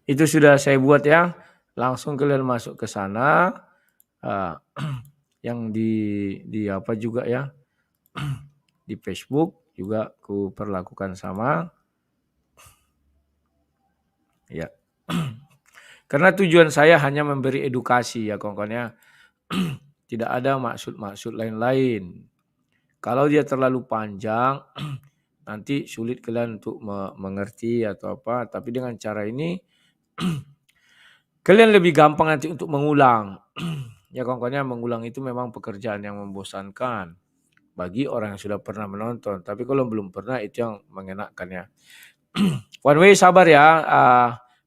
Itu sudah saya buat ya. Langsung kalian masuk ke sana. Yang di apa juga ya. Di Facebook juga ku perlakukan sama. Ya. Karena tujuan saya hanya memberi edukasi ya kawan-kawan ya. Tidak ada maksud-maksud lain-lain. Kalau dia terlalu panjang, nanti sulit kalian untuk mengerti atau apa. Tapi dengan cara ini, kalian lebih gampang nanti untuk mengulang. Ya kawan-kawan ya, mengulang itu memang pekerjaan yang membosankan bagi orang yang sudah pernah menonton. Tapi kalau belum pernah itu yang mengenakan ya. One way sabar ya.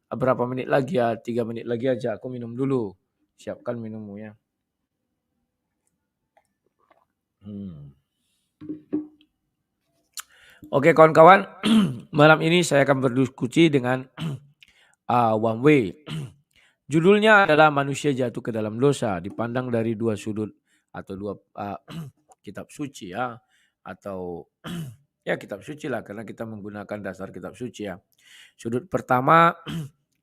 Berapa menit lagi ya? 3 menit lagi aja. Aku minum dulu. Siapkan minummu ya. Oke kawan-kawan. Malam ini saya akan berdiskusi dengan One Way. Judulnya adalah manusia jatuh ke dalam dosa. Dipandang dari dua sudut atau dua kitab suci ya. Atau ya kitab suci lah. Karena kita menggunakan dasar kitab suci ya. Sudut pertama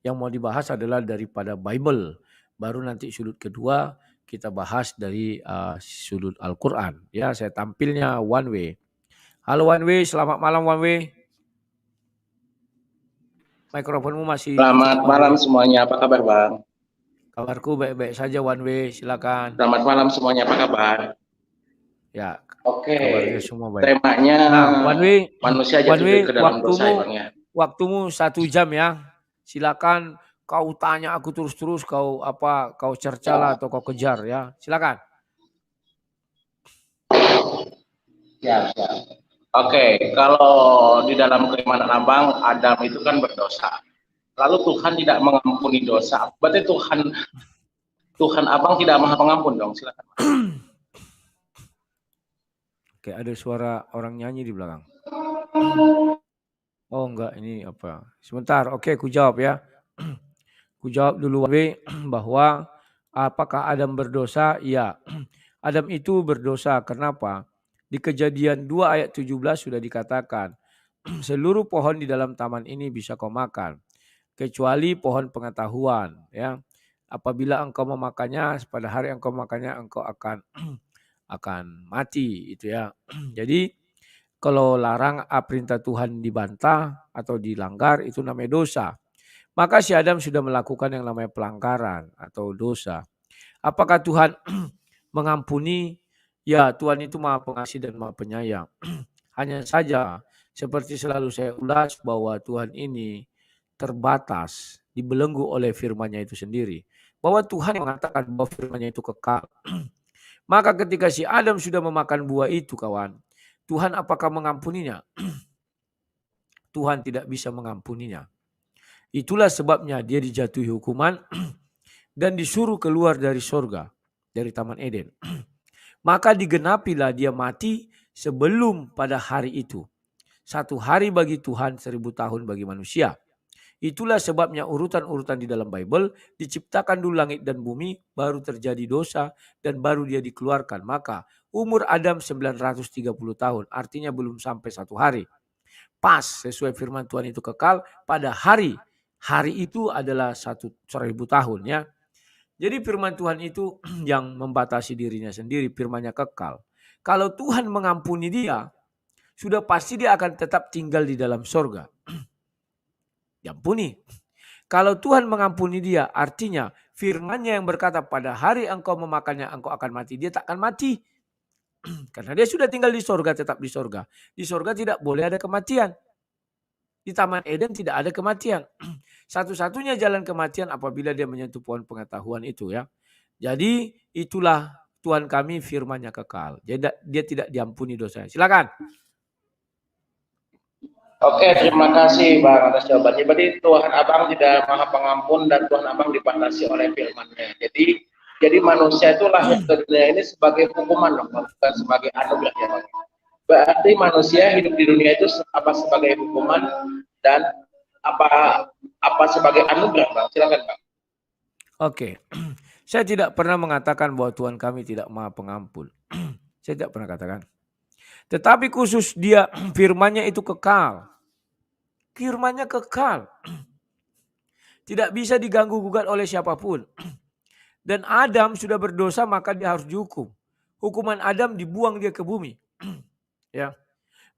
yang mau dibahas adalah daripada Bible. Baru nanti sudut kedua kita bahas dari sudut Al-Quran. Ya, saya tampilnya One Way. Halo One Way, selamat malam One Way. Mikrofonmu masih Selamat dicoba, malam Way. semuanya, apa kabar Bang? Kabarku baik-baik saja One Way, silakan. Selamat malam semuanya, apa kabar? Ya, Oke, kabarnya semua baik. temanya Nah, One Way, manusia jatuh ke dalam dosa ya Bang ya. waktumu 1 jam ya. Silakan kau tanya aku terus-terus, kau cercalah atau kau kejar ya. Silakan. Ya. Oke, kalau di dalam keimanan Abang, Adam itu kan berdosa. Lalu Tuhan tidak mengampuni dosa. Berarti Tuhan Abang tidak maha pengampun dong, silakan. Oke, ada suara orang nyanyi di belakang. Oh enggak, ini apa? Sebentar, oke, ku jawab ya. Ku jawab dulu bahwa apakah Adam berdosa? Iya. Adam itu berdosa. Kenapa? Di Kejadian 2 ayat 17 sudah dikatakan, seluruh pohon di dalam taman ini bisa kau makan, kecuali pohon pengetahuan. Ya, apabila engkau memakannya, pada hari engkau makannya, engkau akan mati. Itu ya. Jadi kalau larang perintah Tuhan dibantah atau dilanggar, itu namanya dosa. Maka si Adam sudah melakukan yang namanya pelanggaran atau dosa. Apakah Tuhan mengampuni? Ya, Tuhan itu Maha Pengasih dan Maha Penyayang. Hanya saja seperti selalu saya ulas bahwa Tuhan ini terbatas, dibelenggu oleh firman-Nya itu sendiri. Bahwa Tuhan mengatakan bahwa firman-Nya itu kekal. Maka ketika si Adam sudah memakan buah itu kawan, Tuhan apakah mengampuninya? Tuhan tidak bisa mengampuninya. Itulah sebabnya dia dijatuhi hukuman dan disuruh keluar dari sorga, dari Taman Eden. Maka digenapilah dia mati sebelum pada hari itu. 1 hari bagi Tuhan, 1000 tahun bagi manusia. Itulah sebabnya urutan-urutan di dalam Bible, diciptakan dulu langit dan bumi, baru terjadi dosa, dan baru dia dikeluarkan. Maka umur Adam 930 tahun, artinya belum sampai 1 hari. Pas sesuai firman Tuhan itu kekal pada hari itu adalah 1000 tahun ya. Jadi firman Tuhan itu yang membatasi dirinya sendiri, firman-Nya kekal. Kalau Tuhan mengampuni dia, sudah pasti dia akan tetap tinggal di dalam sorga. Diampuni. Kalau Tuhan mengampuni dia, artinya firman-Nya yang berkata pada hari engkau memakannya engkau akan mati. Dia tak akan mati. Karena dia sudah tinggal di sorga, tetap di sorga. Di sorga tidak boleh ada kematian. Di Taman Eden tidak ada kematian. Satu-satunya jalan kematian apabila dia menyentuh pohon pengetahuan itu ya. Jadi itulah Tuhan kami firman-Nya kekal. Jadi dia tidak diampuni dosanya. Silakan. Oke, terima kasih Bang atas jawabannya. Berarti Tuhan Abang tidak maha pengampun dan Tuhan Abang dibatasi oleh firman-Nya. Jadi manusia itu lahir ke dunia ini sebagai hukuman loh, bukan sebagai anugerah ya Bang. Berarti manusia hidup di dunia itu apa sebagai hukuman dan apa sebagai anugerah Bang? Silakan Bang. Oke. Saya tidak pernah mengatakan bahwa Tuhan kami tidak maha pengampun. Saya tidak pernah katakan. Tetapi khusus dia firman-Nya itu kekal. Firman-Nya kekal. Tidak bisa diganggu gugat oleh siapapun. Dan Adam sudah berdosa maka dia harus dihukum. Hukuman Adam dibuang dia ke bumi. Ya.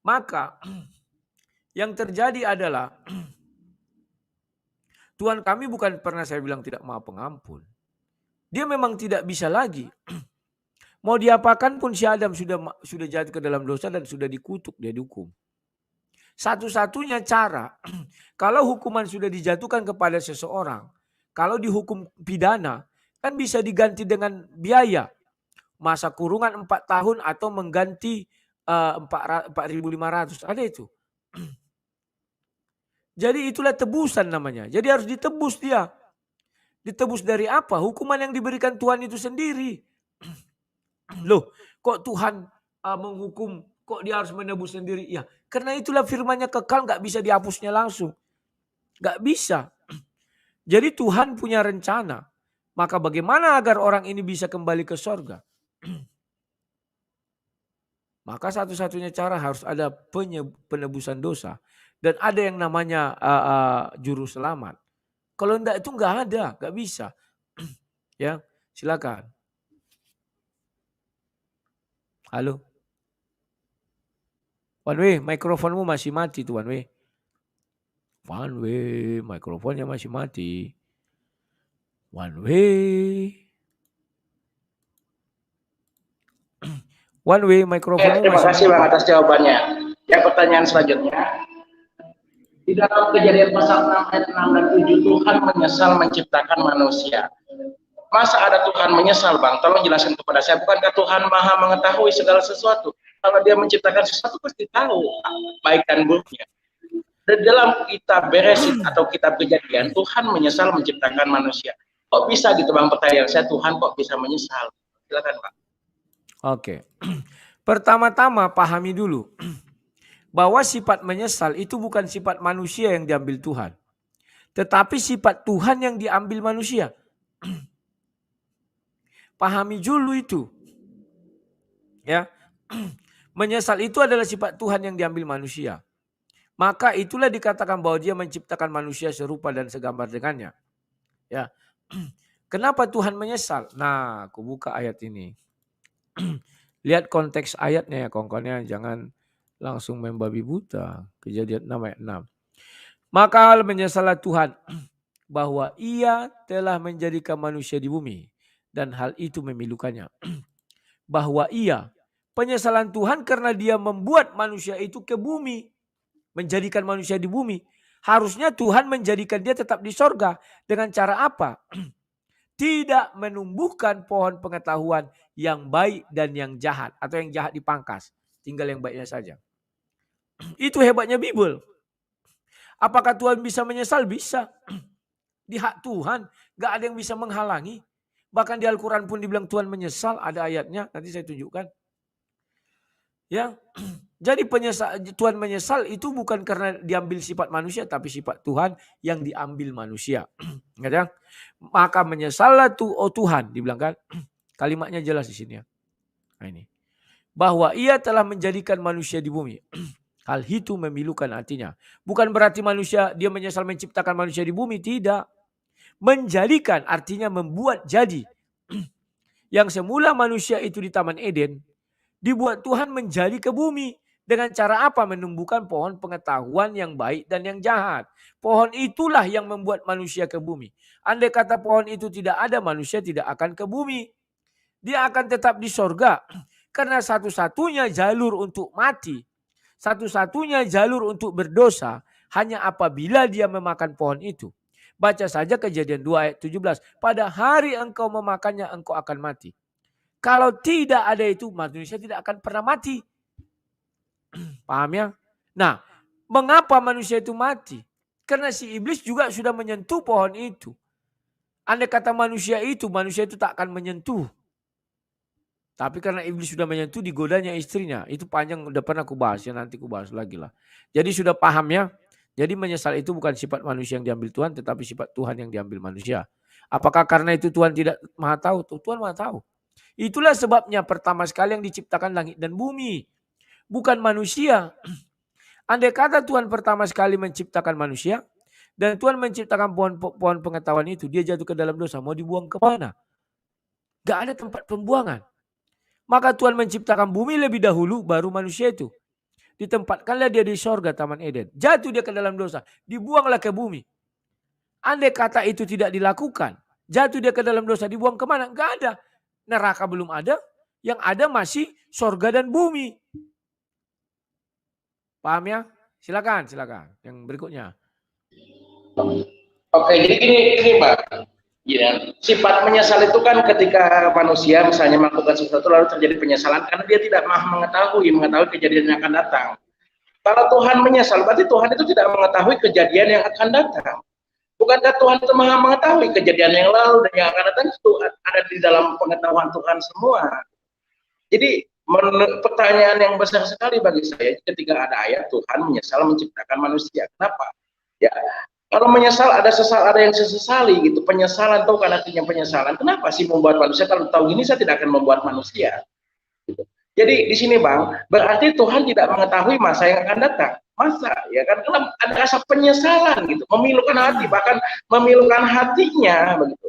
Maka yang terjadi adalah Tuhan kami bukan pernah saya bilang tidak maha pengampun. Dia memang tidak bisa lagi. Mau diapakan pun si Adam sudah jatuh ke dalam dosa dan sudah dikutuk, dia dihukum. Satu-satunya cara, kalau hukuman sudah dijatuhkan kepada seseorang, kalau dihukum pidana, kan bisa diganti dengan biaya. Masa kurungan 4 tahun atau mengganti 4.500. Ada itu. Jadi itulah tebusan namanya. Jadi harus ditebus dia. Ditebus dari apa? Hukuman yang diberikan Tuhan itu sendiri. Loh, kok Tuhan menghukum, kok dia harus menebus sendiri? Ya, karena itulah firman-Nya kekal, gak bisa dihapusnya langsung. Gak bisa. Jadi Tuhan punya rencana. Maka bagaimana agar orang ini bisa kembali ke sorga? Maka satu-satunya cara harus ada penebusan dosa. Dan ada yang namanya juru selamat. Kalau enggak itu enggak ada, enggak bisa. Ya, silakan. Halo. One Way, mikrofonmu masih mati tuh One Way. One Way, mikrofonnya masih mati. One Way. One Way, mikrofonmu Terima masih kasih Bang atas jawabannya. Yang pertanyaan selanjutnya. Di dalam Kejadian pasal 6 ayat 6 dan 7 Tuhan menyesal menciptakan manusia. Masa ada Tuhan menyesal Bang? Tolong jelaskan kepada saya. Bukankah Tuhan maha mengetahui segala sesuatu? Kalau dia menciptakan sesuatu pasti tahu baik dan buruknya. Dan dalam kitab Beresit atau kitab Kejadian, Tuhan menyesal menciptakan manusia. Kok bisa gitu Bang pertanyaan saya, Tuhan kok bisa menyesal? Silakan Pak. Oke. Pertama-tama pahami dulu bahwa sifat menyesal itu bukan sifat manusia yang diambil Tuhan. Tetapi sifat Tuhan yang diambil manusia. Pahami dulu itu. Ya. Menyesal itu adalah sifat Tuhan yang diambil manusia. Maka itulah dikatakan bahwa dia menciptakan manusia serupa dan segambar dengannya. Ya. Kenapa Tuhan menyesal? Nah, aku buka ayat ini. Lihat konteks ayatnya ya kongkonnya, jangan langsung membabi buta. Kejadian 6 ayat 6. Maka menyesallah Tuhan bahwa ia telah menjadikan manusia di bumi. Dan hal itu memilukannya. Bahwa penyesalan Tuhan karena dia membuat manusia itu ke bumi. Menjadikan manusia di bumi. Harusnya Tuhan menjadikan dia tetap di sorga. Dengan cara apa? Tidak menumbuhkan pohon pengetahuan yang baik dan yang jahat. Atau yang jahat dipangkas. Tinggal yang baiknya saja. Itu hebatnya Bible. Apakah Tuhan bisa menyesal? Bisa. Di hak Tuhan. Gak ada yang bisa menghalangi. Bahkan di Al-Quran pun dibilang Tuhan menyesal. Ada ayatnya. Nanti saya tunjukkan. Ya. Jadi Tuhan menyesal itu bukan karena diambil sifat manusia. Tapi sifat Tuhan yang diambil manusia. Maka menyesallah Tuhan. Dibilang kan. Kalimatnya jelas di sini ya. Nah ini. Bahwa ia telah menjadikan manusia di bumi. Hal itu memilukan artinya. Bukan berarti manusia dia menyesal menciptakan manusia di bumi. Tidak. Menjadikan artinya membuat jadi. Yang semula manusia itu di Taman Eden. Dibuat Tuhan menjadi ke bumi. Dengan cara apa? Menumbuhkan pohon pengetahuan yang baik dan yang jahat. Pohon itulah yang membuat manusia ke bumi. Andai kata pohon itu tidak ada, manusia tidak akan ke bumi. Dia akan tetap di sorga. Karena satu-satunya jalur untuk mati. Satu-satunya jalur untuk berdosa. Hanya apabila dia memakan pohon itu. Baca saja Kejadian 2 ayat 17. Pada hari engkau memakannya engkau akan mati. Kalau tidak ada itu manusia tidak akan pernah mati. Paham ya? Nah, mengapa manusia itu mati? Karena si iblis juga sudah menyentuh pohon itu. Andai kata manusia itu tak akan menyentuh. Tapi karena iblis sudah menyentuh, digodanya istrinya. Itu panjang, udah pernah aku bahas ya, nanti aku bahas lagi lah. Jadi sudah paham ya? Jadi menyesal itu bukan sifat manusia yang diambil Tuhan, tetapi sifat Tuhan yang diambil manusia. Apakah karena itu Tuhan tidak maha tahu? Tuhan maha tahu. Itulah sebabnya pertama sekali yang diciptakan langit dan bumi. Bukan manusia. Andai kata Tuhan pertama sekali menciptakan manusia, Dan Tuhan menciptakan pohon pengetahuan itu, dia jatuh ke dalam dosa, mau dibuang ke mana? Gak ada tempat pembuangan. Maka Tuhan menciptakan bumi lebih dahulu, baru manusia itu. Ditempatkanlah dia di sorga Taman Eden. Jatuh dia ke dalam dosa, dibuanglah ke bumi. Andai kata itu tidak dilakukan, jatuh dia ke dalam dosa, dibuang kemana? Gak ada. Neraka belum ada, yang ada masih sorga dan bumi. Paham ya? Silakan. Yang berikutnya. Oke, jadi ini Pak. Ya, sifat menyesal itu kan ketika manusia misalnya melakukan sesuatu lalu terjadi penyesalan karena dia tidak mengetahui kejadian yang akan datang. Kalau Tuhan menyesal, berarti Tuhan itu tidak mengetahui kejadian yang akan datang. Bukankah Tuhan itu maha mengetahui kejadian yang lalu dan yang akan datang itu ada di dalam pengetahuan Tuhan semua. Jadi pertanyaan yang besar sekali bagi saya ketika ada ayat Tuhan menyesal menciptakan manusia. Kenapa? Ya, kalau menyesal ada yang sesali gitu. Penyesalan tahu kan artinya penyesalan. Kenapa sih membuat manusia? Kalau tahu gini saya tidak akan membuat manusia. Gitu. Jadi di sini Bang, berarti Tuhan tidak mengetahui masa yang akan datang. Masa ya kan? Karena ada rasa penyesalan gitu, memilukan hati, bahkan memilukan hatinya begitu.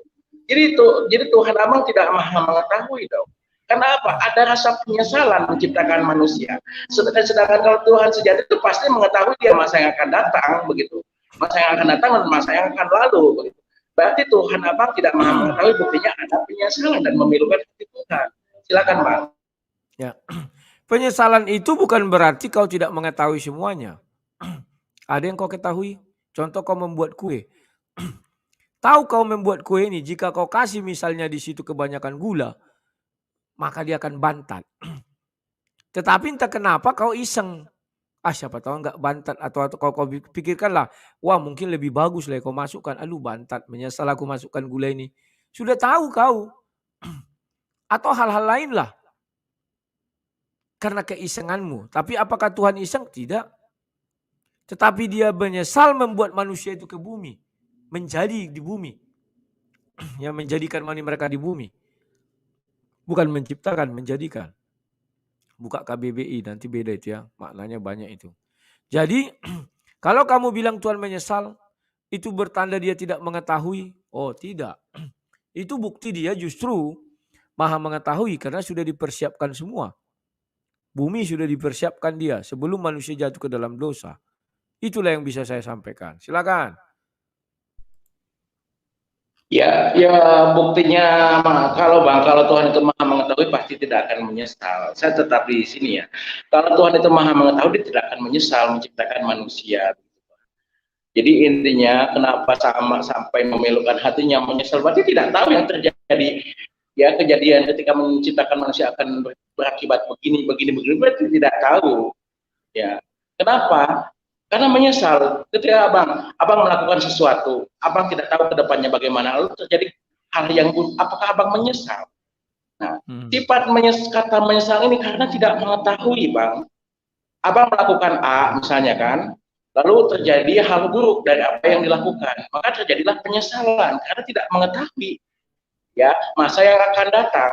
Jadi Tuhan Abang tidak maha mengetahui dong. Karena apa? Ada rasa penyesalan menciptakan manusia. Sedangkan kalau Tuhan sejati itu pasti mengetahui dia masa yang akan datang begitu. Masa yang akan datang dan masa yang akan lalu begitu. Berarti Tuhan Abang tidak maha mengetahui, buktinya ada penyesalan dan memilukan hati Tuhan. Silakan Bang. Ya. Penyesalan itu bukan berarti kau tidak mengetahui semuanya. Ada yang kau ketahui. Contoh kau membuat kue. Tahu kau membuat kue ini, jika kau kasih misalnya di situ kebanyakan gula, maka dia akan bantat. Tetapi entah kenapa kau iseng. Siapa tahu enggak bantat, atau kau pikirkanlah, wah mungkin lebih bagus lah kau masukkan. Aduh bantat, menyesal aku masukkan gula ini. Sudah tahu kau. Atau hal-hal lain lah. Karena keisenganmu. Tapi apakah Tuhan iseng? Tidak. Tetapi dia menyesal membuat manusia itu ke bumi. Menjadi di bumi. Yang menjadikan mereka di bumi. Bukan menciptakan, menjadikan. Buka KBBI, nanti beda itu ya. Maknanya banyak itu. Jadi, kalau kamu bilang Tuhan menyesal, itu bertanda dia tidak mengetahui. Oh tidak. Itu bukti dia justru maha mengetahui karena sudah dipersiapkan semua. Bumi sudah dipersiapkan dia sebelum manusia jatuh ke dalam dosa. Itulah yang bisa saya sampaikan. Silakan. Ya buktinya kalau Tuhan itu maha mengetahui pasti tidak akan menyesal. Saya tetap di sini ya. Kalau Tuhan itu maha mengetahui dia tidak akan menyesal menciptakan manusia. Jadi intinya kenapa sampai memilukan hatinya menyesal, berarti tidak tahu yang terjadi. Ya kejadian ketika menciptakan manusia akan berakibat begini, berarti tidak tahu. Ya, kenapa? Karena menyesal. Ketika abang melakukan sesuatu, abang tidak tahu ke depannya bagaimana, lalu terjadi hal yang apakah abang menyesal? Nah, sifat kata menyesal ini karena tidak mengetahui, Bang. Abang melakukan A misalnya kan, lalu terjadi hal buruk dari apa yang dilakukan, maka terjadilah penyesalan karena tidak mengetahui ya masa yang akan datang.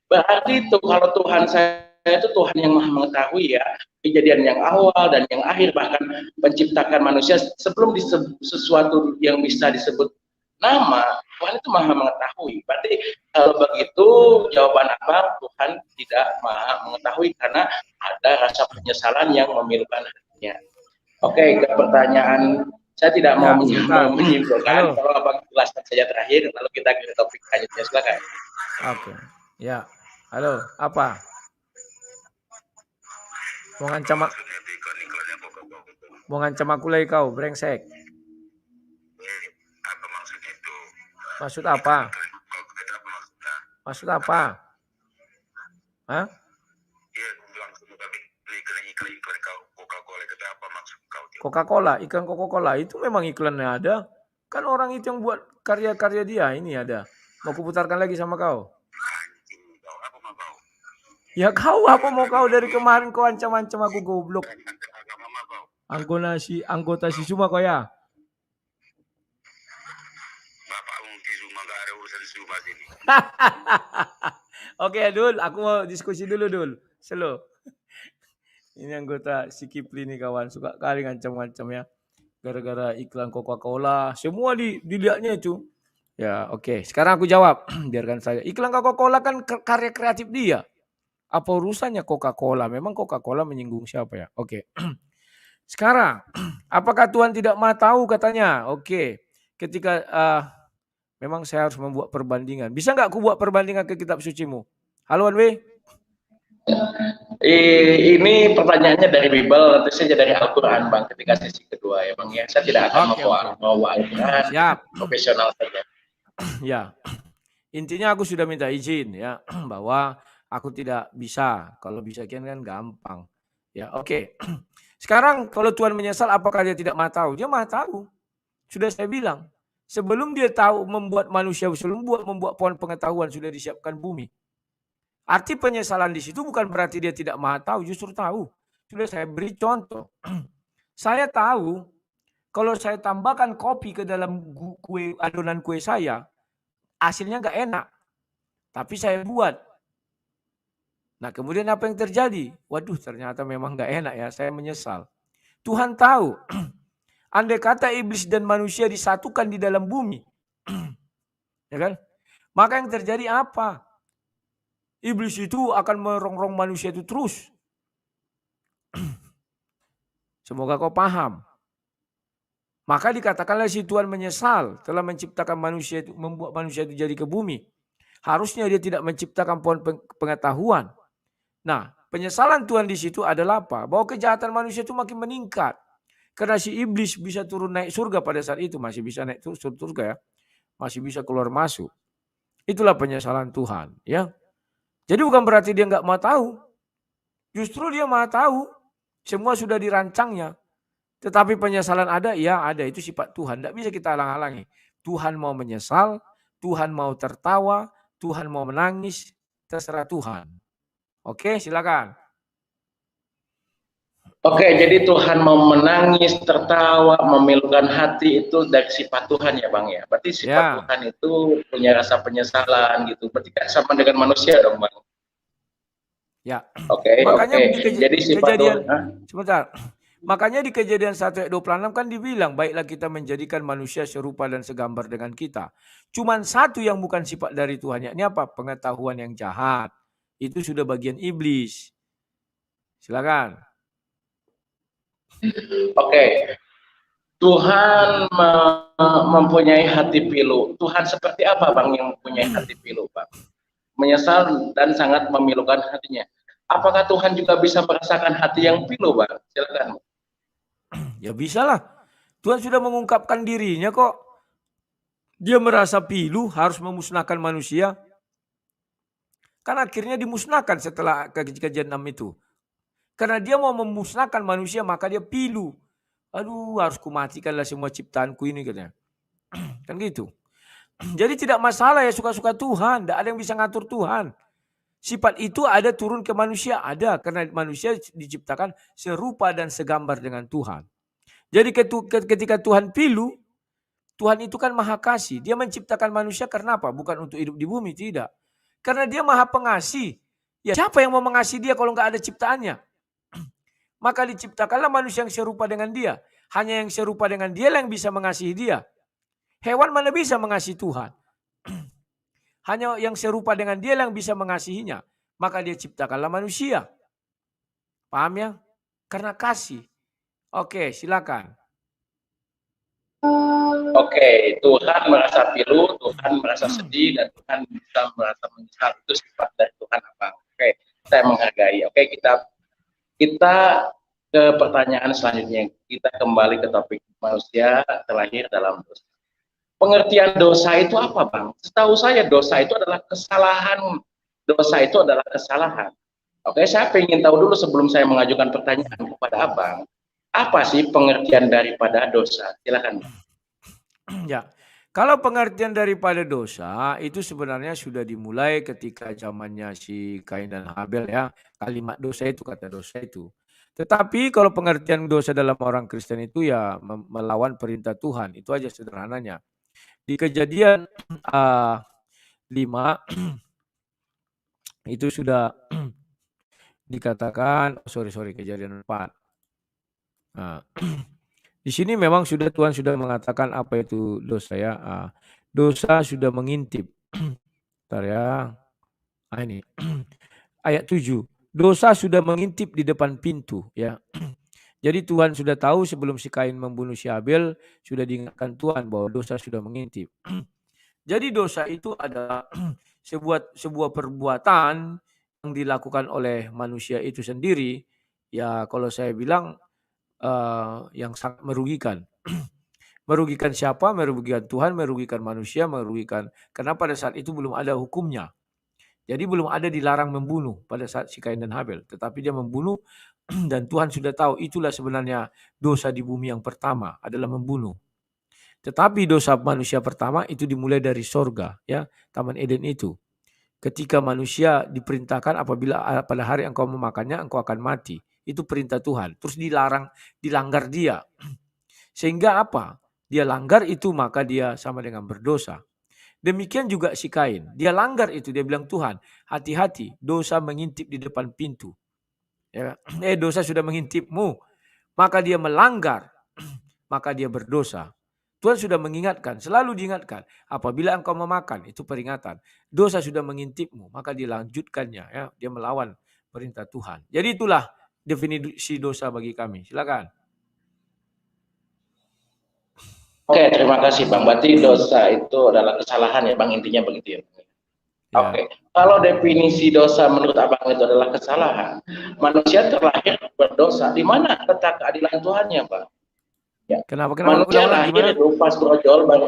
Berarti itu kalau Tuhan saya itu Tuhan yang maha mengetahui ya kejadian yang awal dan yang akhir, bahkan menciptakan manusia sebelum sesuatu yang bisa disebut nama, Tuhan itu maha mengetahui. Berarti kalau begitu jawaban Abang, Tuhan tidak maha mengetahui karena ada rasa penyesalan yang memilukan hatinya. Oke, ke pertanyaan saya tidak mau menyimpulkan. Kalau Abang jelaskan saja terakhir, lalu kita ke topik selanjutnya. Silakan. Oke, ya. Halo, apa? Mau ngancam aku lagi kau, brengsek. Apa maksudnya itu? Maksud apa? Maksud apa? Hah? Iya, bilang iklan Coca-Cola, kata apa maksud kau? Coca-Cola, iklan Coca-Cola itu memang iklannya ada. Kan orang itu yang buat karya-karya dia, ini ada. Mau kuputarkan lagi sama kau? Apa mau kau? Ya kau apa mau kau, dari kemarin kau ancam-ancam aku goblok. Anggota si Suma kau ya. Bapak si Suma gak ada urusan Suma sini. Oke Dul, aku mau diskusi dulu Dul. Slow. Ini anggota si Kipli nih kawan, suka kali ngancam-ngancam ya. gara-gara iklan Coca-Cola, semua dilihatnya itu. Ya, oke. Sekarang aku jawab, biarkan saya. Iklan Coca-Cola kan karya kreatif dia. Apa urusannya Coca-Cola? Memang Coca-Cola menyinggung siapa ya? Oke. Sekarang, apakah Tuhan tidak maha tahu katanya? Oke. Ketika memang saya harus membuat perbandingan. Bisa nggak aku buat perbandingan ke kitab sucimu? Halo Anwe? Ini pertanyaannya dari Bible, tentu saja dari Al-Quran, Bang, ketika sesi kedua ya, Bang. Ya, saya tidak akan membawa Al-Quran, Siap. profesional saja. Ya, intinya aku sudah minta izin ya, bahwa aku tidak bisa. Kalau bisa kan gampang. Ya, oke. Sekarang kalau Tuhan menyesal, apakah dia tidak maha tahu? Dia maha tahu. Sudah saya bilang. Sebelum dia tahu membuat manusia, sebelum membuat pohon pengetahuan, sudah disiapkan bumi. Arti penyesalan di situ bukan berarti dia tidak maha tahu, justru tahu. Sudah saya beri contoh. Saya tahu kalau saya tambahkan kopi ke dalam adonan kue saya, hasilnya nggak enak. Tapi saya buat. Nah kemudian apa yang terjadi? Waduh ternyata memang nggak enak ya, saya menyesal. Tuhan tahu. Andai kata iblis dan manusia disatukan di dalam bumi. Ya kan? Maka yang terjadi apa? Iblis itu akan merongrong manusia itu terus. Semoga kau paham. Maka dikatakanlah si Tuhan menyesal telah menciptakan manusia itu, membuat manusia itu jadi ke bumi. Harusnya dia tidak menciptakan pohon pengetahuan. Nah, penyesalan Tuhan di situ adalah apa? Bahwa kejahatan manusia itu makin meningkat. Karena si iblis bisa turun naik surga pada saat itu. Masih bisa naik surga ya. Masih bisa keluar masuk. Itulah penyesalan Tuhan. Ya. Jadi bukan berarti dia nggak mau tahu. Justru dia mau tahu. Semua sudah dirancangnya. Tetapi penyesalan ada, ya ada. Itu sifat Tuhan. Tidak bisa kita halang-halangi. Tuhan mau menyesal, Tuhan mau tertawa, Tuhan mau menangis, terserah Tuhan. Oke, silakan. Oke, jadi Tuhan mau menangis, tertawa, memilukan hati itu dari sifat Tuhan ya, Bang ya. Berarti sifat Tuhan itu punya rasa penyesalan gitu. Berarti kan sama dengan manusia dong, Bang. Ya. Oke. Jadi sifat kejadian Tuhan. Sebentar. Makanya di Kejadian 1 ayat 26 kan dibilang, baiklah kita menjadikan manusia serupa dan segambar dengan kita. Cuman satu yang bukan sifat dari Tuhan, yakni apa? Pengetahuan yang jahat. Itu sudah bagian iblis. Silakan. Oke. Tuhan mempunyai hati pilu. Tuhan seperti apa, Bang, yang mempunyai hati pilu, Bang? Menyesal dan sangat memilukan hatinya. Apakah Tuhan juga bisa merasakan hati yang pilu, Bang? Silakan. Ya bisa lah. Tuhan sudah mengungkapkan dirinya kok. Dia merasa pilu harus memusnahkan manusia. Kan akhirnya dimusnahkan setelah kejadian 6 itu. Karena dia mau memusnahkan manusia maka dia pilu. Aduh harus kumatikanlah semua ciptaanku ini katanya. Kan gitu. Jadi tidak masalah ya suka-suka Tuhan. Tidak ada yang bisa ngatur Tuhan. Sifat itu ada turun ke manusia. Ada. Karena manusia diciptakan serupa dan segambar dengan Tuhan. Jadi ketika Tuhan pilu, Tuhan itu kan maha kasih. Dia menciptakan manusia karena apa? Bukan untuk hidup di bumi, tidak. Karena dia maha pengasih. Ya siapa yang mau mengasihi dia kalau nggak ada ciptaannya? Maka diciptakanlah manusia yang serupa dengan dia. Hanya yang serupa dengan dia yang bisa mengasihi dia. Hewan mana bisa mengasihi Tuhan? Hanya yang serupa dengan dia yang bisa mengasihinya. Maka dia ciptakanlah manusia. Paham ya? Karena kasih. Oke, silakan. Oke, Tuhan merasa pilu, Tuhan merasa sedih, dan Tuhan bisa merasa menyesal. Itu sifat dari Tuhan, Abang. Oke, saya menghargai. Oke, kita ke pertanyaan selanjutnya. Kita kembali ke topik manusia terlahir dalam dosa. Pengertian dosa itu apa, Bang? Setahu saya dosa itu adalah kesalahan. Dosa itu adalah kesalahan. Oke, saya ingin tahu dulu sebelum saya mengajukan pertanyaan kepada Abang. Apa sih pengertian daripada dosa? Silakan. Ya, kalau pengertian daripada dosa itu sebenarnya sudah dimulai ketika zamannya si Kain dan Habel ya. Kalimat dosa itu, kata dosa itu. Tetapi kalau pengertian dosa dalam orang Kristen itu ya melawan perintah Tuhan. Itu aja sederhananya. Di Kejadian 5 itu sudah dikatakan, Kejadian 4. Nah, Di sini memang Tuhan sudah mengatakan apa itu dosa ya. Dosa sudah mengintip. Bentar ya. Ini. Ayat 7. Dosa sudah mengintip di depan pintu ya. Jadi Tuhan sudah tahu sebelum si Kain membunuh si Abel, sudah diingatkan Tuhan bahwa dosa sudah mengintip. Jadi dosa itu adalah sebuah perbuatan yang dilakukan oleh manusia itu sendiri. Ya kalau saya bilang yang sangat merugikan. Merugikan siapa? Merugikan Tuhan, merugikan manusia, merugikan. Karena pada saat itu belum ada hukumnya. Jadi belum ada dilarang membunuh pada saat si Kain dan Habel. Tetapi dia membunuh dan Tuhan sudah tahu itulah sebenarnya dosa di bumi yang pertama adalah membunuh. Tetapi dosa manusia pertama itu dimulai dari sorga, ya, Taman Eden itu. Ketika manusia diperintahkan apabila pada hari engkau memakannya engkau akan mati. Itu perintah Tuhan. Terus dilanggar dia. Sehingga apa? Dia langgar itu maka dia sama dengan berdosa. Demikian juga si Kain. Dia langgar itu. Dia bilang Tuhan hati-hati dosa mengintip di depan pintu. Ya, dosa sudah mengintipmu. Maka dia melanggar. Maka dia berdosa. Tuhan sudah mengingatkan, selalu diingatkan. Apabila engkau memakan, itu peringatan. Dosa sudah mengintipmu, maka dilanjutkannya. Ya, dia melawan perintah Tuhan. Jadi itulah definisi dosa bagi kami. Silakan. Oke, terima kasih Bang. Berarti dosa itu adalah kesalahan ya Bang, intinya begitu ya. Ya. Oke, kalau definisi dosa menurut Abang itu adalah kesalahan, manusia terlahir berdosa. Di mana letak keadilan Tuhannya, Pak? Ya. Kenapa? Manusia Ulang-ulang, lahir lupa brojol baru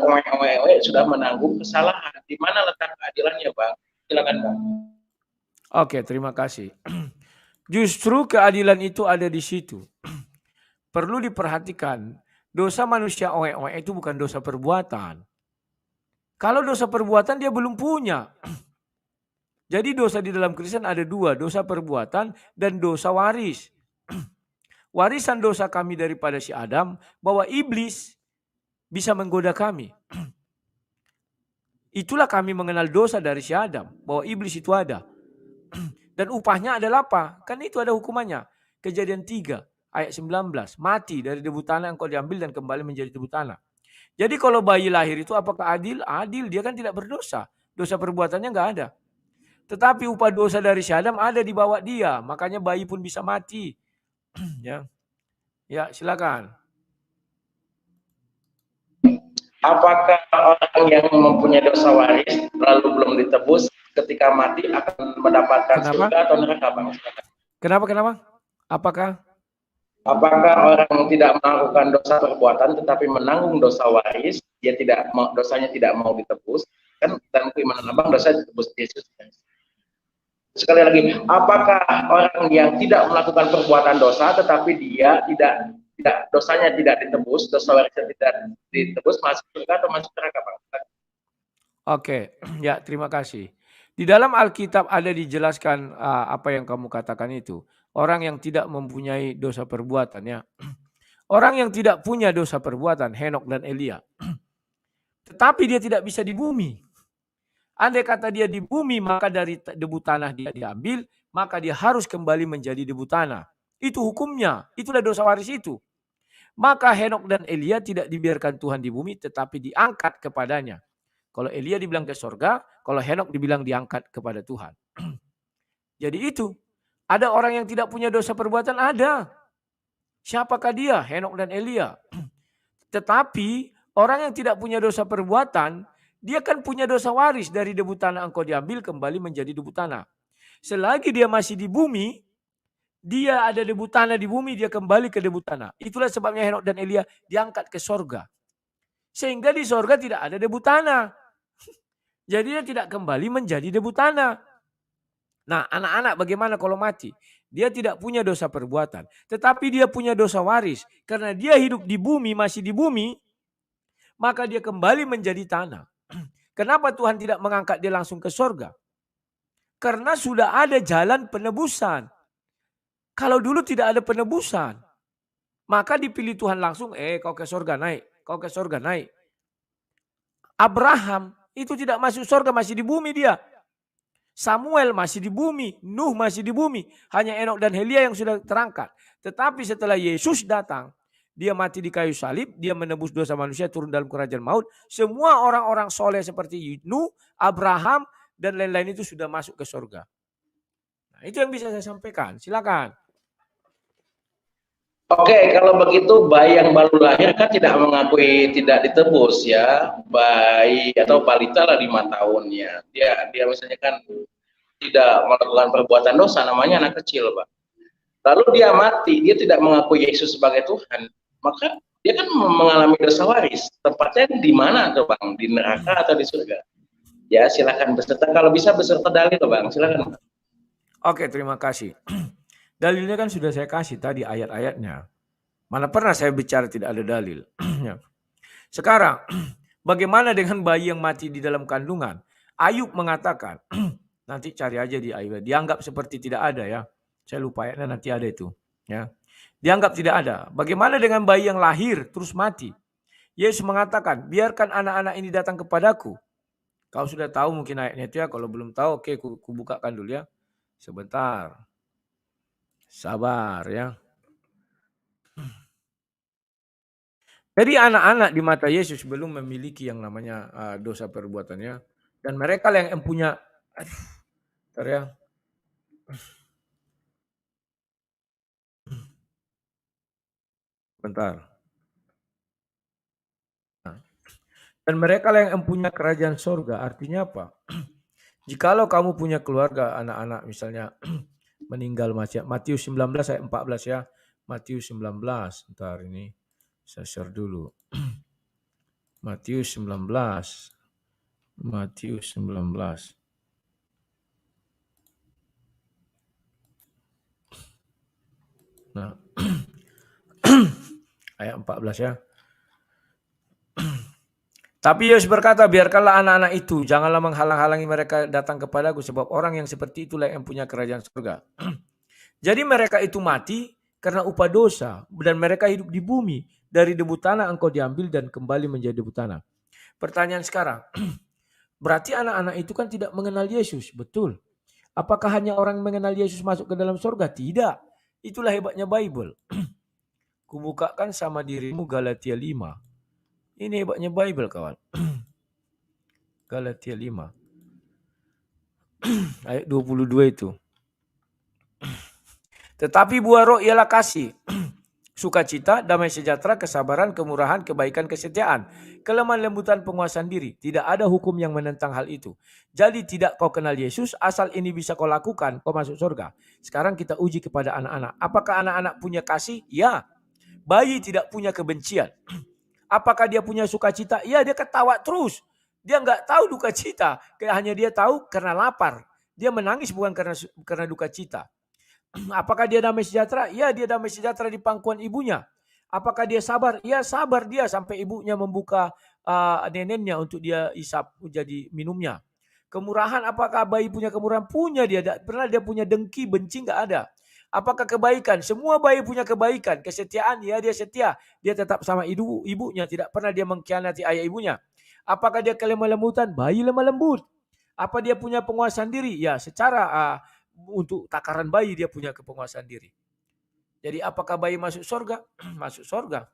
sudah menanggung kesalahan. Di mana letak keadilannya, Bang? Silakan, Bang. Oke, terima kasih. Justru keadilan itu ada di situ. Perlu diperhatikan, dosa manusia oe-oe itu bukan dosa perbuatan. Kalau dosa perbuatan dia belum punya. Jadi dosa di dalam Kristen ada dua, dosa perbuatan dan dosa waris. Warisan dosa kami daripada si Adam, bahwa iblis bisa menggoda kami. Itulah kami mengenal dosa dari si Adam, bahwa iblis itu ada. Dan upahnya adalah apa? Kan itu ada hukumannya. Kejadian 3 ayat 19, mati dari debu tanah engkau diambil dan kembali menjadi debu tanah. Jadi kalau bayi lahir itu apakah adil? Adil, dia kan tidak berdosa. Dosa perbuatannya enggak ada. Tetapi upah dosa dari si Adam ada di bawah dia, makanya bayi pun bisa mati. Ya, silakan. Apakah orang yang mempunyai dosa waris lalu belum ditebus ketika mati akan mendapatkan surga atau neraka, Bang? Kenapa? Apakah orang yang tidak melakukan dosa perbuatan tetapi menanggung dosa waris, dosanya tidak mau ditebus, kan dalam keimanan Abang dosa ditebus Yesus. Sekali lagi, apakah orang yang tidak melakukan perbuatan dosa tetapi dia dosanya tidak ditebus, dosa warisnya tidak ditebus, masuk surga atau masuk neraka, Bang? Oke, ya terima kasih. Di dalam Alkitab ada dijelaskan apa yang kamu katakan itu. Orang yang tidak mempunyai dosa perbuatan ya. Orang yang tidak punya dosa perbuatan, Henok dan Elia. Tetapi dia tidak bisa di bumi. Andai kata dia di bumi, maka dari debu tanah dia diambil, maka dia harus kembali menjadi debu tanah. Itu hukumnya, itulah dosa waris itu. Maka Henok dan Elia tidak dibiarkan Tuhan di bumi, tetapi diangkat kepadanya. Kalau Elia dibilang ke sorga, kalau Henok dibilang diangkat kepada Tuhan. Jadi itu, ada orang yang tidak punya dosa perbuatan, ada. Siapakah dia? Henok dan Elia. Tetapi orang yang tidak punya dosa perbuatan, dia kan punya dosa waris, dari debu tanah engkau diambil kembali menjadi debu tanah. Selagi dia masih di bumi, dia ada debu tanah di bumi, dia kembali ke debu tanah. Itulah sebabnya Henok dan Elia diangkat ke sorga. Sehingga di sorga tidak ada debu tanah. Jadi dia tidak kembali menjadi debu tanah. Nah, anak-anak bagaimana kalau mati? Dia tidak punya dosa perbuatan, tetapi dia punya dosa waris. Karena dia hidup di bumi, masih di bumi, maka dia kembali menjadi tanah. Kenapa Tuhan tidak mengangkat dia langsung ke sorga? Karena sudah ada jalan penebusan. Kalau dulu tidak ada penebusan, maka dipilih Tuhan langsung, kau ke sorga naik, kau ke sorga naik. Abraham itu tidak masuk sorga, masih di bumi dia. Samuel masih di bumi, Nuh masih di bumi. Hanya Henok dan Elia yang sudah terangkat. Tetapi setelah Yesus datang, dia mati di kayu salib, dia menebus dosa manusia, turun dalam kerajaan maut. Semua orang-orang soleh seperti Nuh, Abraham, dan lain-lain itu sudah masuk ke surga. Nah, itu yang bisa saya sampaikan. Silakan. Oke, kalau begitu bayi yang baru lahir kan tidak mengakui tidak ditebus ya, bayi atau balita lah 5 tahunnya. Dia misalnya kan tidak melakukan perbuatan dosa, namanya anak kecil, Pak. Lalu dia mati, dia tidak mengakui Yesus sebagai Tuhan, maka dia kan mengalami dosa waris. Tempatnya di mana tuh, Bang? Di neraka atau di surga? Ya, silakan beserta, kalau bisa beserta dalil, Bang. Silakan. Oke, terima kasih. Dalilnya kan sudah saya kasih tadi ayat-ayatnya. Mana pernah saya bicara tidak ada dalil. Sekarang, bagaimana dengan bayi yang mati di dalam kandungan? Ayub mengatakan, nanti cari aja di Ayub. Dianggap seperti tidak ada ya. Saya lupa ayatnya, nanti ada itu. Ya. Dianggap tidak ada. Bagaimana dengan bayi yang lahir terus mati? Yesus mengatakan, biarkan anak-anak ini datang kepadaku. Kau sudah tahu mungkin ayatnya itu ya. Kalau belum tahu, oke, ku bukakan dulu ya. Sebentar. Sabar ya. Jadi anak-anak di mata Yesus belum memiliki yang namanya dosa perbuatannya. Dan mereka yang punya, bentar ya. Bentar. Nah, dan mereka yang punya kerajaan surga, artinya apa? Jikalau kamu punya keluarga, anak-anak misalnya meninggal Matius 19 ayat 14 ya. Matius 19, bentar ini saya share dulu. Matius 19. Matius 19. Nah, ayat 14 ya. Tapi Yesus berkata, biarkanlah anak-anak itu, janganlah menghalang-halangi mereka datang kepadaku, sebab orang yang seperti itulah yang punya kerajaan surga. Jadi mereka itu mati karena upah dosa, dan mereka hidup di bumi. Dari debu tanah engkau diambil dan kembali menjadi debu tanah. Pertanyaan sekarang, berarti anak-anak itu kan tidak mengenal Yesus, betul. Apakah hanya orang mengenal Yesus masuk ke dalam surga? Tidak. Itulah hebatnya Bible. Kubukakan sama dirimu Galatia 5. Ini hebatnya Bible, kawan. Galatia 5. Ayat 22 itu. Tetapi buah roh ialah kasih, sukacita, damai sejahtera, kesabaran, kemurahan, kebaikan, kesetiaan, kelemahan, lembutan, penguasaan diri. Tidak ada hukum yang menentang hal itu. Jadi tidak kau kenal Yesus, asal ini bisa kau lakukan, kau masuk surga. Sekarang kita uji kepada anak-anak. Apakah anak-anak punya kasih? Ya. Bayi tidak punya kebencian. Apakah dia punya sukacita? Ya, dia ketawa terus. Dia nggak tahu duka cita. Hanya dia tahu karena lapar. Dia menangis bukan karena duka cita. Apakah dia damai sejahtera? Ya, dia damai sejahtera di pangkuan ibunya. Apakah dia sabar? Ya, sabar dia sampai ibunya membuka neneknya untuk dia isap jadi minumnya. Kemurahan, apakah bayi punya kemurahan? Punya dia. Pernah dia punya dengki, benci? Nggak ada. Apakah kebaikan? Semua bayi punya kebaikan. Kesetiaan, ya dia setia. Dia tetap sama ibunya. Tidak pernah dia mengkhianati ayah ibunya. Apakah dia kelemah lembutan? Bayi lemah lembut. Apa dia punya penguasaan diri? Ya, secara untuk takaran bayi dia punya kepenguasaan diri. Jadi apakah bayi masuk surga? Masuk surga.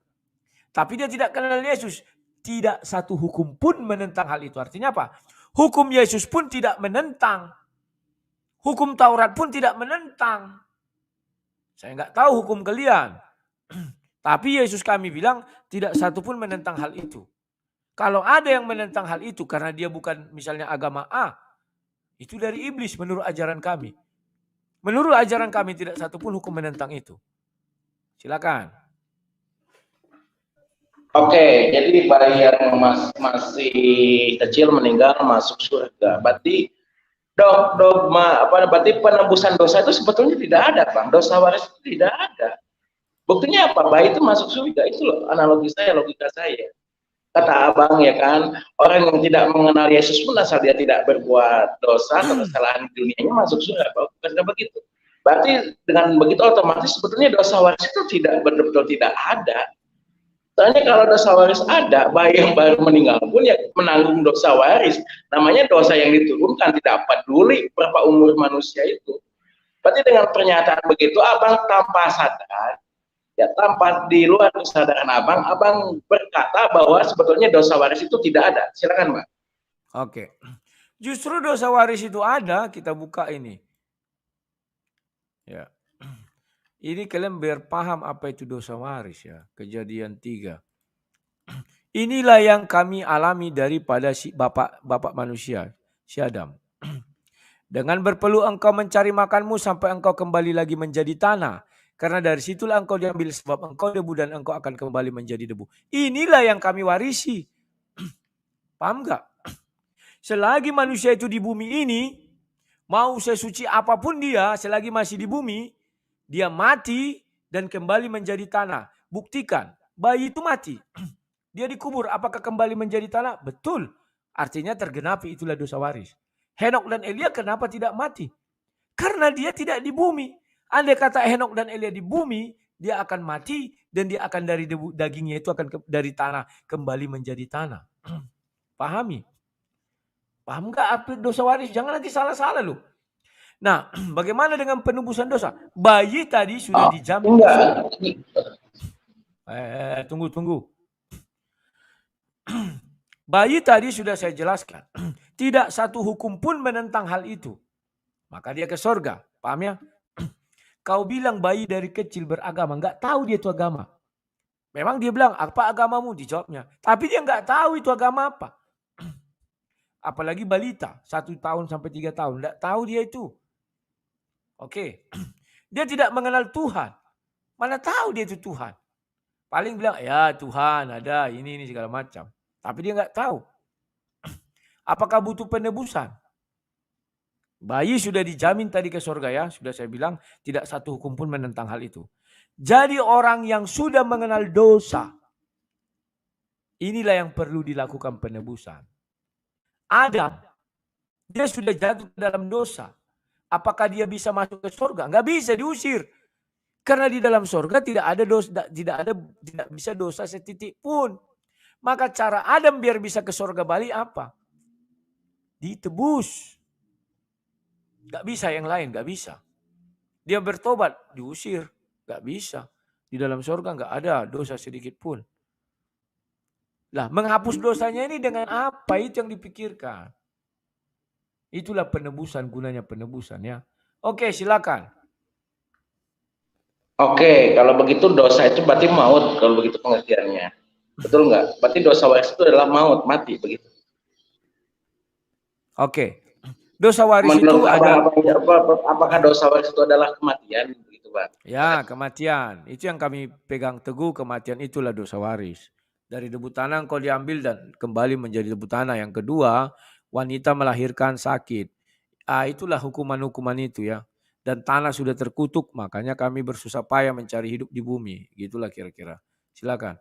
Tapi dia tidak kenal Yesus. Tidak satu hukum pun menentang hal itu. Artinya apa? Hukum Yesus pun tidak menentang. Hukum Taurat pun tidak menentang. Saya nggak tahu hukum kalian. Tapi Yesus kami bilang tidak satu pun menentang hal itu. Kalau ada yang menentang hal itu karena dia bukan misalnya agama A, itu dari iblis menurut ajaran kami. Menurut ajaran kami tidak satu pun hukum menentang itu. Silakan. Oke, jadi bayi yang masih kecil meninggal masuk surga. Berarti berarti penebusan dosa itu sebetulnya tidak ada, Bang. Dosa waris itu tidak ada. Buktinya apa? Bayi itu masuk surga. Itu loh analogi saya, logika saya. Kata Abang ya kan, orang yang tidak mengenal Yesus pun asal dia tidak berbuat dosa atau kesalahan di dunianya masuk surga. Bukan begitu. Berarti dengan begitu otomatis sebetulnya dosa waris itu tidak betul-betul tidak ada. Soalnya kalau dosa waris ada, bayi yang baru meninggal pun ya menanggung dosa waris. Namanya dosa yang diturunkan, tidak peduli berapa umur manusia itu. Berarti dengan pernyataan begitu, Abang tanpa sadar, Ya, tanpa di luar kesadaran abang berkata bahwa sebetulnya dosa waris itu tidak ada. Silakan, Mbak. Oke. Justru dosa waris itu ada, kita buka ini. Ya. Ini kalian biar paham apa itu dosa waris ya. Kejadian 3. Inilah yang kami alami daripada si bapak manusia, si Adam. Dengan berpeluh engkau mencari makanmu sampai engkau kembali lagi menjadi tanah. Karena dari situlah engkau diambil sebab engkau debu dan engkau akan kembali menjadi debu. Inilah yang kami warisi. Paham gak? Selagi manusia itu di bumi ini, mau sesuci apapun dia, selagi masih di bumi, dia mati dan kembali menjadi tanah. Buktikan, bayi itu mati. Dia dikubur, apakah kembali menjadi tanah? Betul. Artinya tergenapi, itulah dosa waris. Henok dan Elia kenapa tidak mati? Karena dia tidak di bumi. Andai kata Henok dan Elia di bumi, dia akan mati dan dia akan dari debu, dagingnya itu akan dari tanah kembali menjadi tanah. Pahami? Paham nggak apa dosa waris? Jangan nanti salah-salah loh. Nah, bagaimana dengan penebusan dosa? Bayi tadi sudah dijamin. Enggak. Tunggu. Bayi tadi sudah saya jelaskan. Tidak satu hukum pun menentang hal itu. Maka dia ke sorga. Paham ya? Kau bilang bayi dari kecil beragama. Nggak tahu dia itu agama. Memang dia bilang, apa agamamu? Dijawabnya. Tapi dia nggak tahu itu agama apa. Apalagi balita. 1 tahun sampai 3 tahun. Nggak tahu dia itu. Oke. Dia tidak mengenal Tuhan. Mana tahu dia itu Tuhan. Paling bilang, ya Tuhan ada ini segala macam. Tapi dia nggak tahu. Apakah butuh penebusan? Bayi sudah dijamin tadi ke surga ya. Sudah saya bilang tidak satu hukum pun menentang hal itu. Jadi orang yang sudah mengenal dosa. Inilah yang perlu dilakukan penebusan. Adam. Dia sudah jatuh ke dalam dosa. Apakah dia bisa masuk ke surga? Nggak bisa, diusir. Karena di dalam surga tidak ada dosa, tidak bisa dosa setitik pun. Maka cara Adam biar bisa ke surga balik apa? Ditebus. Gak bisa yang lain, gak bisa. Dia bertobat, diusir. Gak bisa. Di dalam surga gak ada dosa sedikit pun. Lah, menghapus dosanya ini dengan apa? Itu yang dipikirkan. Itulah penebusan, gunanya penebusan ya. Oke, silakan. Oke, kalau begitu dosa itu berarti maut, kalau begitu pengertiannya. Betul nggak? Berarti dosa waris itu adalah maut, mati begitu. Oke. Dosa waris menurut itu ada. Apakah dosa waris itu adalah kematian begitu, Pak? Ya, kematian. Itu yang kami pegang teguh, kematian itulah dosa waris. Dari debu tanah engkau diambil dan kembali menjadi debu tanah. Yang kedua, wanita melahirkan sakit. Itulah hukuman-hukuman itu ya. Dan tanah sudah terkutuk, makanya kami bersusah payah mencari hidup di bumi. Gitulah kira-kira. Silakan.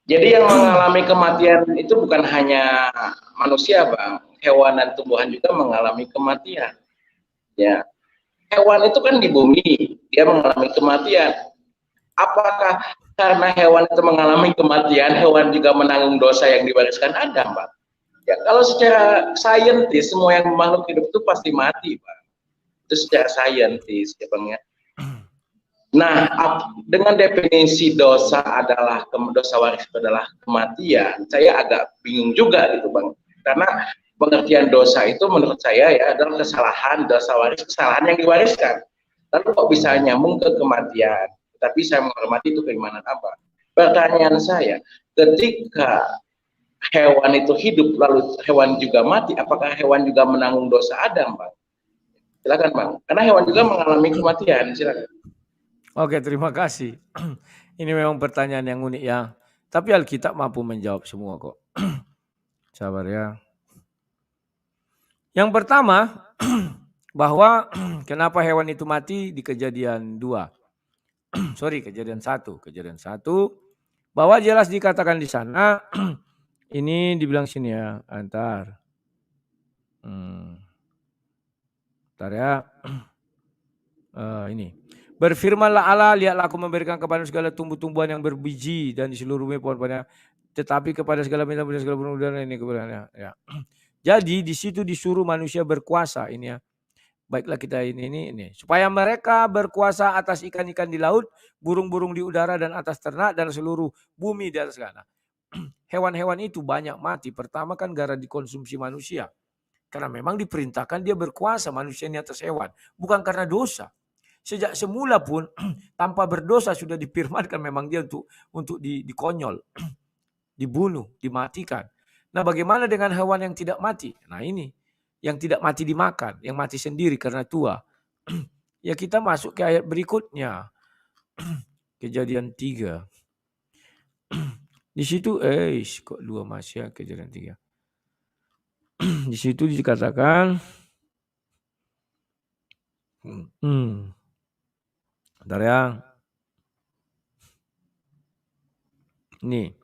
Jadi yang mengalami kematian itu bukan hanya manusia, Bang. Hewan dan tumbuhan juga mengalami kematian. Ya. Hewan itu kan di bumi, dia mengalami kematian. Apakah karena hewan itu mengalami kematian, hewan juga menanggung dosa yang diwariskan Adam, Bang? Ya, kalau secara saintis, semua yang makhluk hidup itu pasti mati, Bang. Itu secara saintis, ya Bang ya. Nah, dengan definisi dosa adalah dosa waris itu adalah kematian, saya agak bingung juga gitu Bang. Karena pengertian dosa itu menurut saya ya adalah kesalahan, dosa waris, kesalahan yang diwariskan. Lalu kok bisa nyambung ke kematian? Tapi saya menghormati itu keimanan apa? Pertanyaan saya, ketika hewan itu hidup lalu hewan juga mati, apakah hewan juga menanggung dosa Adam, Bang? Silakan Bang, karena hewan juga mengalami kematian. Silakan. Oke, terima kasih. Ini memang pertanyaan yang unik ya. Tapi Alkitab mampu menjawab semua kok. Sabar ya. Yang pertama, bahwa kenapa hewan itu mati di kejadian 2. Kejadian 1. Kejadian 1. Bahwa jelas dikatakan di sana, ini dibilang sini ya, antar. Bentar ya. Ini. Berfirmanlah Allah, lihatlah aku memberikan kepada segala tumbuh-tumbuhan yang berbiji dan di seluruh bumi pohon-pohonnya, tetapi kepada segala binatang segala burung udara ini keberanian. Ya. Jadi di situ disuruh manusia berkuasa ini ya. Baiklah kita ini. Supaya mereka berkuasa atas ikan-ikan di laut, burung-burung di udara dan atas ternak dan seluruh bumi di atas segala. Hewan-hewan itu banyak mati. Pertama kan gara dikonsumsi manusia. Karena memang diperintahkan dia berkuasa manusia ini atas hewan. Bukan karena dosa. Sejak semula pun tanpa berdosa sudah difirmankan memang dia untuk dikonyol, dibunuh, dimatikan. Nah bagaimana dengan hewan yang tidak mati? Nah ini, yang tidak mati dimakan, yang mati sendiri karena tua. Ya kita masuk ke ayat berikutnya. Kejadian 3. Di situ, kok 2 masih ya Kejadian 3. Di situ dikatakan, bentar ya. Nih.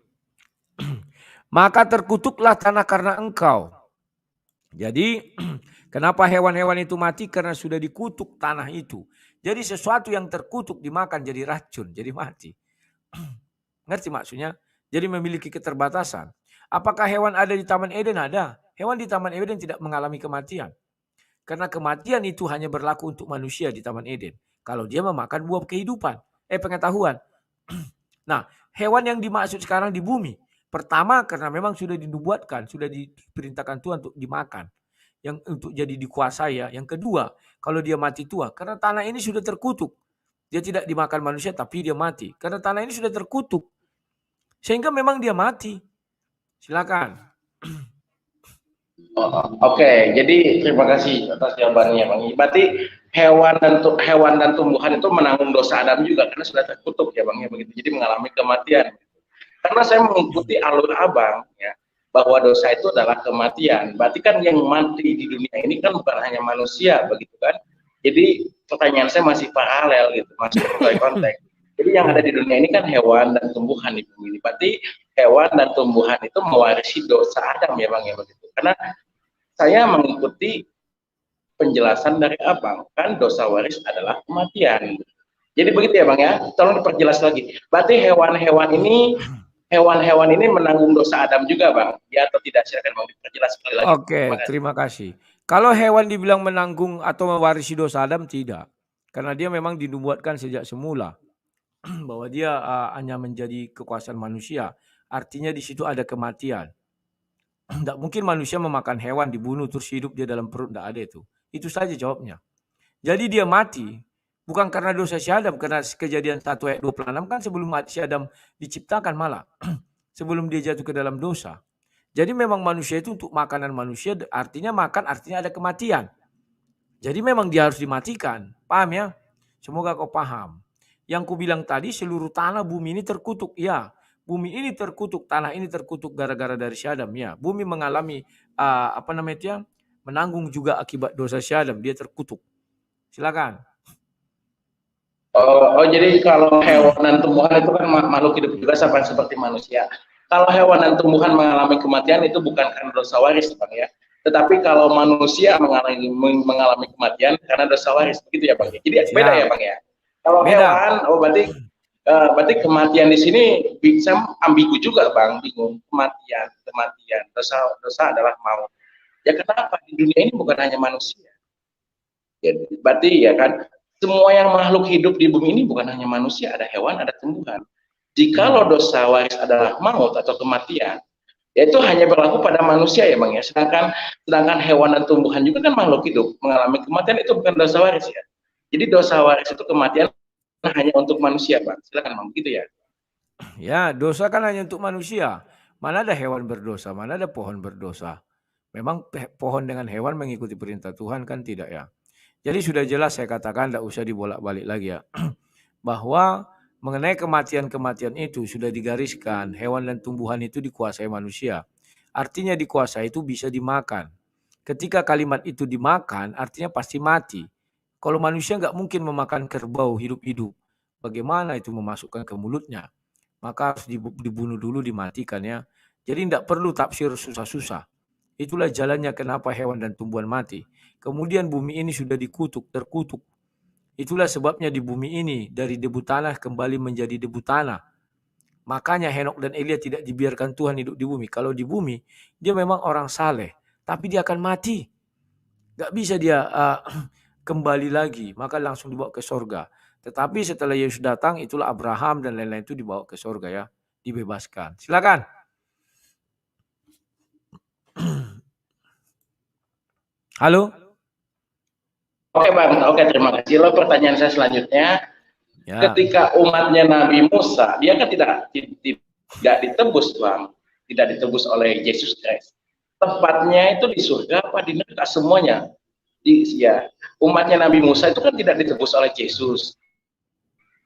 Maka terkutuklah tanah karena engkau. Jadi kenapa hewan-hewan itu mati? Karena sudah dikutuk tanah itu. Jadi sesuatu yang terkutuk dimakan jadi racun, jadi mati. Ngerti maksudnya? Jadi memiliki keterbatasan. Apakah hewan ada di Taman Eden? Ada. Hewan di Taman Eden tidak mengalami kematian. Karena kematian itu hanya berlaku untuk manusia di Taman Eden. Kalau dia memakan buah kehidupan, pengetahuan. Nah, hewan yang dimaksud sekarang di bumi. Pertama karena memang sudah dinubuatkan, sudah diperintahkan Tuhan untuk dimakan. Yang untuk jadi dikuasai ya. Yang kedua, kalau dia mati tua. Karena tanah ini sudah terkutuk. Dia tidak dimakan manusia tapi dia mati. Karena tanah ini sudah terkutuk. Sehingga memang dia mati. Silakan. Oke, jadi terima kasih atas jawabannya Bang. Berarti hewan dan tumbuhan itu menanggung dosa Adam juga karena sudah terkutuk ya Bang ya begitu. Jadi mengalami kematian. Karena saya mengikuti alur Abang ya bahwa dosa itu adalah kematian. Berarti kan yang mati di dunia ini kan bukan hanya manusia begitu kan. Jadi pertanyaan saya masih paralel gitu, masih sesuai konteks. Jadi yang ada di dunia ini kan hewan dan tumbuhan di bumi ini. Berarti hewan dan tumbuhan itu mewarisi dosa Adam ya Bang ya begitu. Karena saya mengikuti penjelasan dari Abang, kan dosa waris adalah kematian. Jadi begitu ya Bang ya, tolong diperjelas lagi. Berarti hewan-hewan ini menanggung dosa Adam juga Bang, ya atau tidak? Silakan Bang diperjelas sekali lagi. Oke, terima kasih. Kalau hewan dibilang menanggung atau mewarisi dosa Adam, tidak. Karena dia memang dinubuatkan sejak semula bahwa dia hanya menjadi kekuasaan manusia. Artinya di situ ada kematian. Tidak mungkin manusia memakan hewan dibunuh terus hidup dia dalam perut, tidak ada itu. Itu saja jawabnya. Jadi dia mati bukan karena dosa si Adam, karena Kejadian 1 ayat 26 kan sebelum si Adam diciptakan malah sebelum dia jatuh ke dalam dosa. Jadi memang manusia itu untuk makanan manusia, artinya makan artinya ada kematian. Jadi memang dia harus dimatikan. Paham ya? Semoga kau paham. Yang ku bilang tadi seluruh tanah bumi ini terkutuk. Ya, bumi ini terkutuk, tanah ini terkutuk gara-gara dari si Adam. Ya, bumi mengalami menanggung juga akibat dosa si Adam. Dia terkutuk. Silakan. Oh, jadi kalau hewan dan tumbuhan itu kan makhluk hidup juga sama seperti manusia. Kalau hewan dan tumbuhan mengalami kematian itu bukan karena dosa waris, Bang ya. Tetapi kalau manusia mengalami kematian karena dosa waris, begitu ya, Bang. Jadi beda ya, Bang ya. Kalau hewan, berarti kematian di sini bisa ambigu juga, Bang. Bingung. Kematian. Dosa adalah maut. Ya kenapa di dunia ini bukan hanya manusia? Ya, berarti ya kan semua yang makhluk hidup di bumi ini bukan hanya manusia, ada hewan, ada tumbuhan. Jikalau dosa waris adalah maut atau kematian, yaitu hanya berlaku pada manusia ya Bang ya. Sedangkan hewan dan tumbuhan juga kan makhluk hidup, mengalami kematian itu bukan dosa waris ya. Jadi dosa waris itu kematian hanya untuk manusia, Bang. Silakan Bang, begitu ya. Ya, dosa kan hanya untuk manusia. Mana ada hewan berdosa, mana ada pohon berdosa. Memang pohon dengan hewan mengikuti perintah Tuhan kan tidak ya. Jadi sudah jelas saya katakan, tidak usah dibolak-balik lagi ya. Bahwa mengenai kematian-kematian itu sudah digariskan, hewan dan tumbuhan itu dikuasai manusia. Artinya dikuasai itu bisa dimakan. Ketika kalimat itu dimakan, artinya pasti mati. Kalau manusia nggak mungkin memakan kerbau hidup-hidup. Bagaimana itu memasukkan ke mulutnya? Maka harus dibunuh dulu, dimatikan ya. Jadi tidak perlu tafsir susah-susah. Itulah jalannya kenapa hewan dan tumbuhan mati. Kemudian bumi ini sudah dikutuk, terkutuk. Itulah sebabnya di bumi ini dari debu tanah kembali menjadi debu tanah. Makanya Henok dan Elia tidak dibiarkan Tuhan hidup di bumi. Kalau di bumi dia memang orang saleh, tapi dia akan mati. Gak bisa dia kembali lagi, maka langsung dibawa ke sorga. Tetapi setelah Yesus datang, itulah Abraham dan lain-lain itu dibawa ke sorga ya, dibebaskan. Silakan. Halo? Oke Bang, oke terima kasih. Lalu pertanyaan saya selanjutnya, Ya. ketika umatnya Nabi Musa, dia kan tidak ditebus Bang, tidak ditebus oleh Yesus Kristus. Tempatnya itu di surga apa di neraka semuanya? Ya, umatnya Nabi Musa itu kan tidak ditebus oleh Yesus.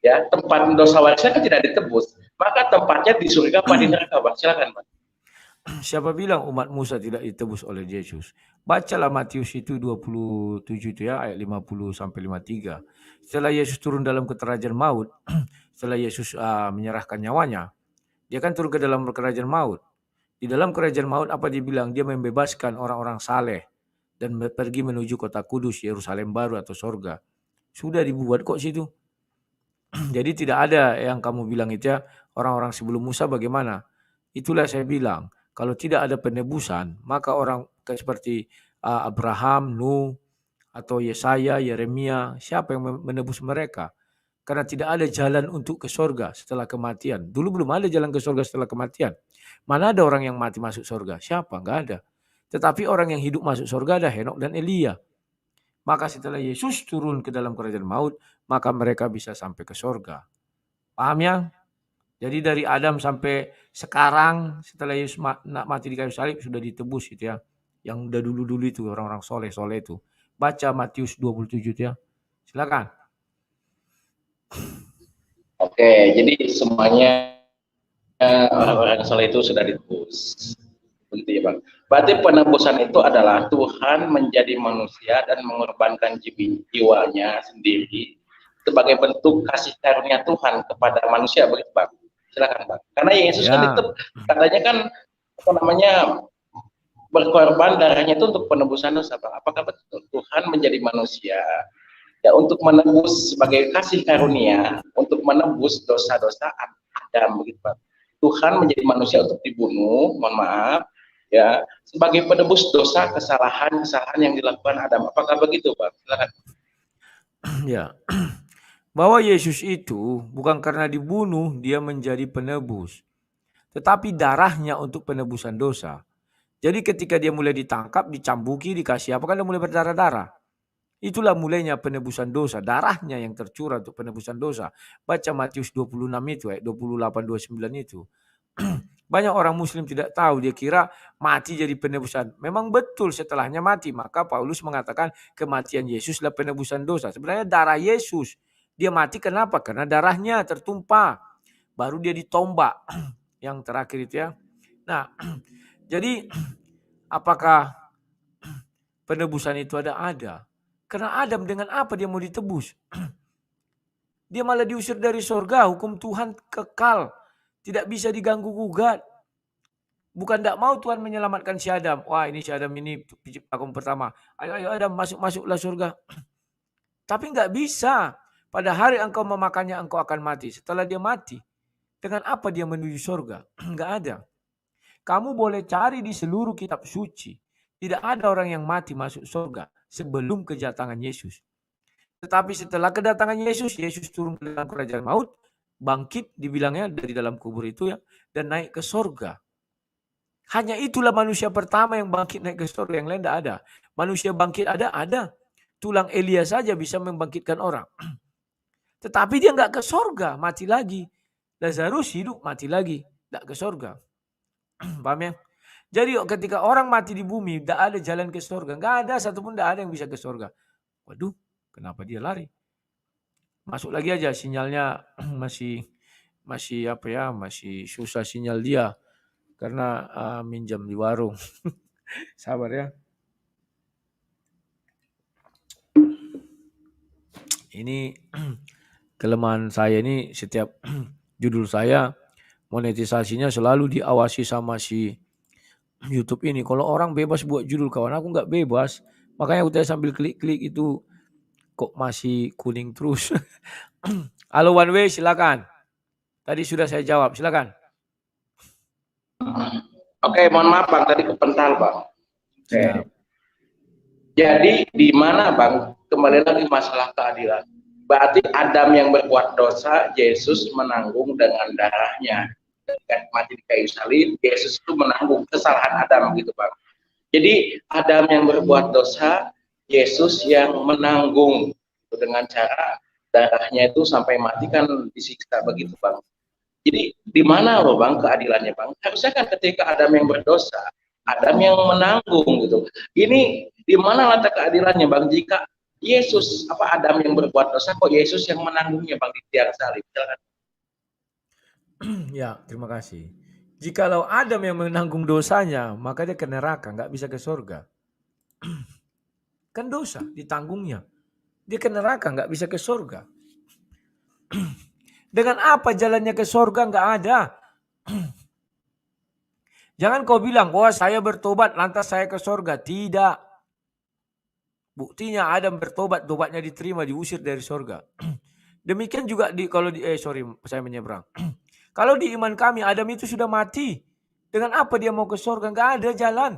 Ya, tempat dosa warisnya kan tidak ditebus. Maka tempatnya di surga apa di neraka Bang? Silakan Bang. Siapa bilang umat Musa tidak ditebus oleh Yesus? Bacalah Matius itu 27 itu ya, ayat 50 sampai 53. Setelah Yesus turun dalam kerajaan maut, setelah Yesus menyerahkan nyawanya, dia kan turun ke dalam kerajaan maut. Di dalam kerajaan maut apa dia bilang? Dia membebaskan orang-orang saleh dan pergi menuju kota kudus, Yerusalem baru atau sorga. Sudah dibuat kok situ. Jadi tidak ada yang kamu bilang itu ya, orang-orang sebelum Musa bagaimana? Itulah saya bilang, kalau tidak ada penebusan, maka orang seperti Abraham, Nuh, atau Yesaya, Yeremia, siapa yang menebus mereka? Karena tidak ada jalan untuk ke sorga setelah kematian. Dulu belum ada jalan ke sorga setelah kematian. Mana ada orang yang mati masuk sorga? Siapa? Enggak ada. Tetapi orang yang hidup masuk sorga ada Henok dan Elia. Maka setelah Yesus turun ke dalam kerajaan maut, maka mereka bisa sampai ke sorga. Paham ya? Jadi dari Adam sampai sekarang setelah Yesus mati di kayu salib sudah ditebus gitu ya. Yang udah dulu-dulu itu orang-orang soleh-soleh itu. Baca Matius 27 itu ya. Silakan. Oke, jadi semuanya orang-orang soleh itu sudah ditebus. Begitu ya Bang. Berarti penebusan itu adalah Tuhan menjadi manusia dan mengorbankan jiwanya sendiri sebagai bentuk kasih karunia Tuhan kepada manusia, begitu Bang. Silakan Bang. Karena Yesus kan itu katanya kan apa namanya berkorban darahnya itu untuk penebusan dosa Bang. Apakah betul Tuhan menjadi manusia ya untuk menebus sebagai kasih karunia untuk menebus dosa-dosa Adam, begitu Bang. Tuhan menjadi manusia untuk dibunuh, mohon maaf ya, sebagai penebus dosa kesalahan yang dilakukan Adam. Apakah begitu Bang? Silakan. Ya. Bahwa Yesus itu bukan karena dibunuh dia menjadi penebus, tetapi darahnya untuk penebusan dosa. Jadi ketika dia mulai ditangkap, dicambuki, dikasih apa kan dia mulai berdarah-darah. Itulah mulainya penebusan dosa, darahnya yang tercurah untuk penebusan dosa. Baca Matius 26 itu, ayat 28-29 itu. Banyak orang muslim tidak tahu, dia kira mati jadi penebusan. Memang betul setelahnya mati, maka Paulus mengatakan kematian Yesuslah penebusan dosa. Sebenarnya darah Yesus. Dia mati kenapa? Karena darahnya tertumpah. Baru dia ditombak. Yang terakhir itu ya. Nah, jadi apakah penebusan itu ada? Ada. Karena Adam dengan apa dia mau ditebus? Dia malah diusir dari sorga. Hukum Tuhan kekal. Tidak bisa diganggu gugat. Bukan tidak mau Tuhan menyelamatkan si Adam. Wah ini si Adam ini penciptaku pertama. Ayo Adam masuklah surga. Tapi nggak bisa. Pada hari engkau memakannya engkau akan mati. Setelah dia mati. Dengan apa dia menuju surga? Nggak ada. Kamu boleh cari di seluruh kitab suci. Tidak ada orang yang mati masuk surga sebelum kedatangan Yesus. Tetapi setelah kedatangan Yesus, Yesus turun ke dalam kerajaan maut, bangkit dibilangnya dari dalam kubur itu ya, dan naik ke surga. Hanya itulah manusia pertama yang bangkit naik ke surga, yang lain tidak ada. Manusia bangkit ada. Tulang Elia saja bisa membangkitkan orang. Tetapi dia nggak ke surga, mati lagi. Lazarus hidup, mati lagi, nggak ke surga. Paham ya? Jadi ketika orang mati di bumi, tidak ada jalan ke surga. Nggak ada satupun, tidak ada yang bisa ke surga. Waduh, kenapa dia lari? Masuk lagi aja, sinyalnya masih apa ya? Masih susah sinyal dia karena minjam di warung. Sabar ya. Ini kelemahan saya ini, setiap judul saya monetisasinya selalu diawasi sama si YouTube ini. Kalau orang bebas buat judul, kawan aku nggak bebas. Makanya aku sambil klik-klik itu kok masih kuning terus. Halo One Way, silakan. Tadi sudah saya jawab, silakan. Oke, mohon maaf Bang, tadi kepental Bang. Oke. Jadi di mana Bang kembali lagi masalah keadilan. Berarti Adam yang berbuat dosa, Yesus menanggung dengan darahnya. Ketika mati di kayu salib, Yesus itu menanggung kesalahan Adam gitu Bang. Jadi Adam yang berbuat dosa, Yesus yang menanggung dengan cara darahnya itu sampai mati kan disiksa begitu Bang. Jadi di mana loh Bang keadilannya Bang? Harusnya kan ketika Adam yang berdosa, Adam yang menanggung gitu. Ini di mana letak keadilannya Bang? Jika Yesus Adam yang berbuat dosa, kok Yesus yang menanggungnya Bang di tiang salib? Silakan. Ya, terima kasih. Jikalau Adam yang menanggung dosanya, maka dia ke neraka, nggak bisa ke surga. Kan dosa ditanggungnya. Dia ke neraka, nggak bisa ke surga. Dengan apa jalannya ke surga? Nggak ada. Jangan kau bilang, wah saya bertobat lantas saya ke surga. Tidak. Buktinya Adam bertobat, tobatnya diterima, diusir dari surga. Demikian juga saya menyeberang. Kalau di iman kami Adam itu sudah mati. Dengan apa dia mau ke surga? Nggak ada jalan.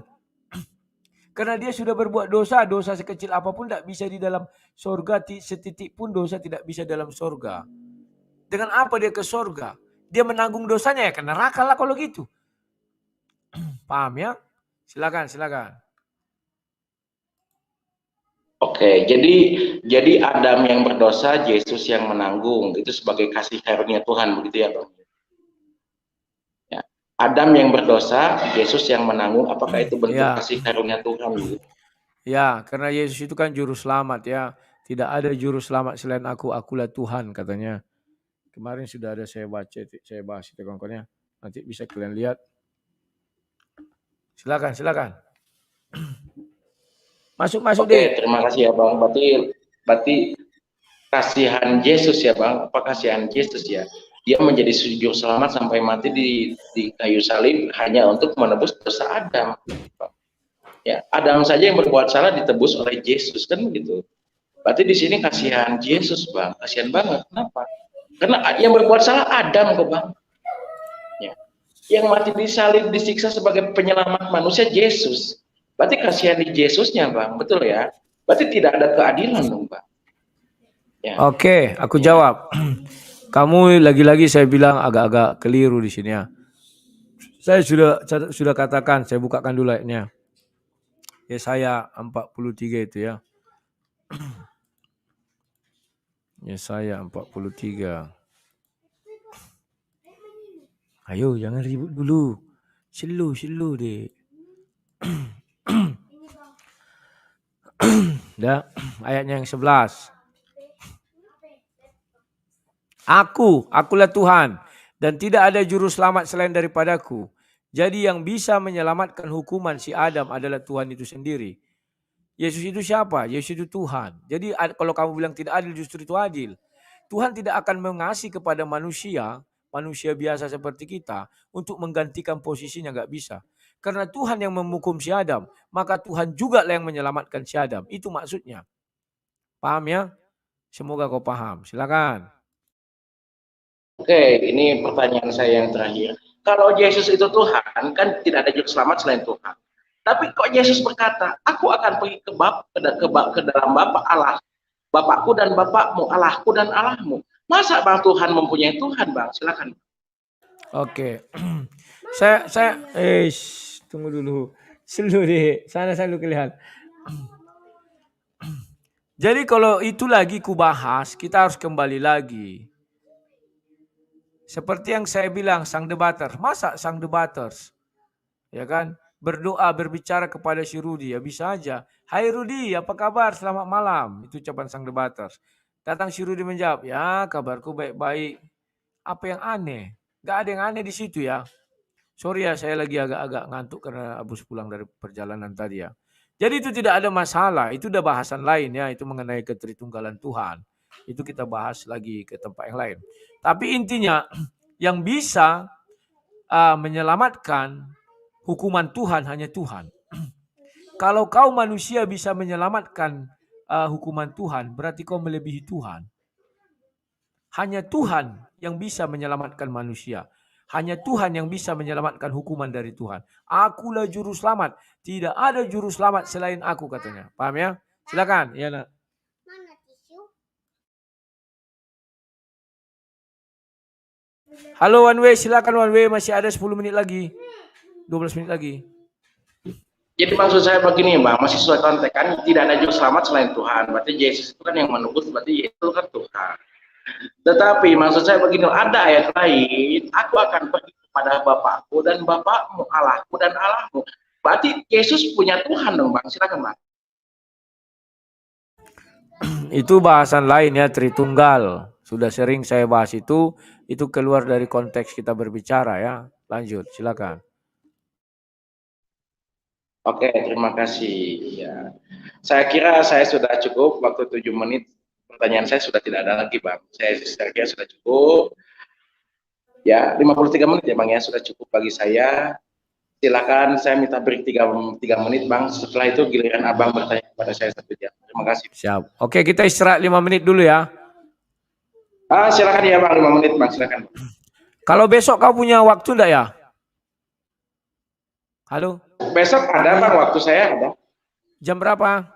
Karena dia sudah berbuat dosa, dosa sekecil apapun tidak bisa di dalam surga, setitik pun dosa tidak bisa dalam surga. Dengan apa dia ke surga? Dia menanggung dosanya ya ke neraka lah kalau gitu. Paham ya? Silakan. Oke, jadi Adam yang berdosa, Yesus yang menanggung. Itu sebagai kasih karunia Tuhan begitu ya Bang? Ya. Adam yang berdosa, Yesus yang menanggung. Apakah itu bentuk kasih karunia Tuhan? Gitu? Ya, karena Yesus itu kan juru selamat ya. Tidak ada juru selamat selain aku, akulah Tuhan katanya. Kemarin sudah ada saya bahas itu kawan-kawannya. Nanti bisa kalian lihat. Silakan. Masuk deh. Terima kasih ya Bang. Berarti kasihan Yesus ya Bang. Apa kasihan Yesus ya? Dia menjadi juru selamat sampai mati di kayu salib hanya untuk menebus dosa Adam. Ya, Adam saja yang berbuat salah ditebus oleh Yesus kan gitu. Berarti di sini kasihan Yesus Bang. Kasihan banget. Kenapa? Karena yang berbuat salah Adam kok Bang. Ya. Yang mati di salib disiksa sebagai penyelamat manusia Yesus. Berarti kasihan di Yesusnya Bang, betul ya? Berarti tidak ada keadilan dong Bang. Ya. Oke, aku jawab. Kamu lagi-lagi saya bilang agak-agak keliru di sini ya. Saya sudah katakan, saya bukakan dulu ayatnya. Yesaya 43 itu ya. Yesaya 43. Ayo jangan ribut dulu. Slow deh. Dah, ayatnya yang 11. Akulah Tuhan dan tidak ada juru selamat selain daripadaku. Jadi yang bisa menyelamatkan hukuman si Adam adalah Tuhan itu sendiri. Yesus itu siapa? Yesus itu Tuhan. Jadi kalau kamu bilang tidak adil, justru itu adil. Tuhan tidak akan mengasihi kepada manusia biasa seperti kita untuk menggantikan posisinya, nggak bisa. Karena Tuhan yang menghukum si Adam, maka Tuhan juga yang menyelamatkan si Adam. Itu maksudnya. Paham ya? Semoga kau paham. Silakan. Oke, ini pertanyaan saya yang terakhir. Kalau Yesus itu Tuhan, kan tidak ada juru selamat selain Tuhan. Tapi kok Yesus berkata, aku akan pergi ke dalam Bapa Allah, Bapakku dan Bapakmu, Allahku dan Allahmu. Masa Bang Tuhan mempunyai Tuhan Bang? Silakan. Oke. Tunggu dulu. Sana lu kelihatan. Jadi kalau itu lagi kubahas, kita harus kembali lagi. Seperti yang saya bilang, sang debater. Masa sang debaters? Ya kan? Berdoa, berbicara kepada si Rudi. Ya bisa aja. Hai Rudi, apa kabar? Selamat malam. Itu ucapan sang debaters. Datang si Rudi menjawab, ya kabarku baik-baik. Apa yang aneh? Gak ada yang aneh di situ ya. Sorry ya, saya lagi agak-agak ngantuk karena habis pulang dari perjalanan tadi ya. Jadi itu tidak ada masalah. Itu udah bahasan lain ya. Itu mengenai ketritunggalan Tuhan. Itu kita bahas lagi ke tempat yang lain. Tapi intinya yang bisa menyelamatkan hukuman Tuhan hanya Tuhan. Kalau kau manusia bisa menyelamatkan hukuman Tuhan, berarti kau melebihi Tuhan. Hanya Tuhan yang bisa menyelamatkan manusia. Hanya Tuhan yang bisa menyelamatkan hukuman dari Tuhan. Akulah juru selamat. Tidak ada juru selamat selain aku katanya. Paham ya? Silakan. Ya, nak. Halo One Way, silakan One Way, masih ada 10 menit lagi. 12 menit lagi. Jadi maksud saya begini Bang, masih sesuai konteks kan tidak ada juru selamat selain Tuhan. Berarti Yesus itu kan yang menebus, berarti Yesus kan Tuhan. Tetapi maksud saya begini, ada ayat lain, aku akan pergi kepada Bapakku dan Bapakmu, Allahku dan Allahmu. Berarti Yesus punya Tuhan dong Bang, silakan Bang. Itu bahasan lain ya, Tritunggal. Sudah sering saya bahas itu keluar dari konteks kita berbicara ya. Lanjut, silakan. Oke, terima kasih. Ya. Saya kira saya sudah cukup, waktu 7 menit pertanyaan saya sudah tidak ada lagi Bang. Saya kira sudah cukup. Ya, 53 menit ya Bang ya, sudah cukup bagi saya. Silakan saya minta break 3 menit Bang. Setelah itu giliran Abang bertanya kepada saya 1 jam. Terima kasih. Siap. Oke, kita istirahat 5 menit dulu ya. Silakan ya Bang, 5 menit Bang, silakan. Kalau besok kau punya waktu enggak ya? Halo? Besok ada Bang, waktu saya ada. Jam berapa?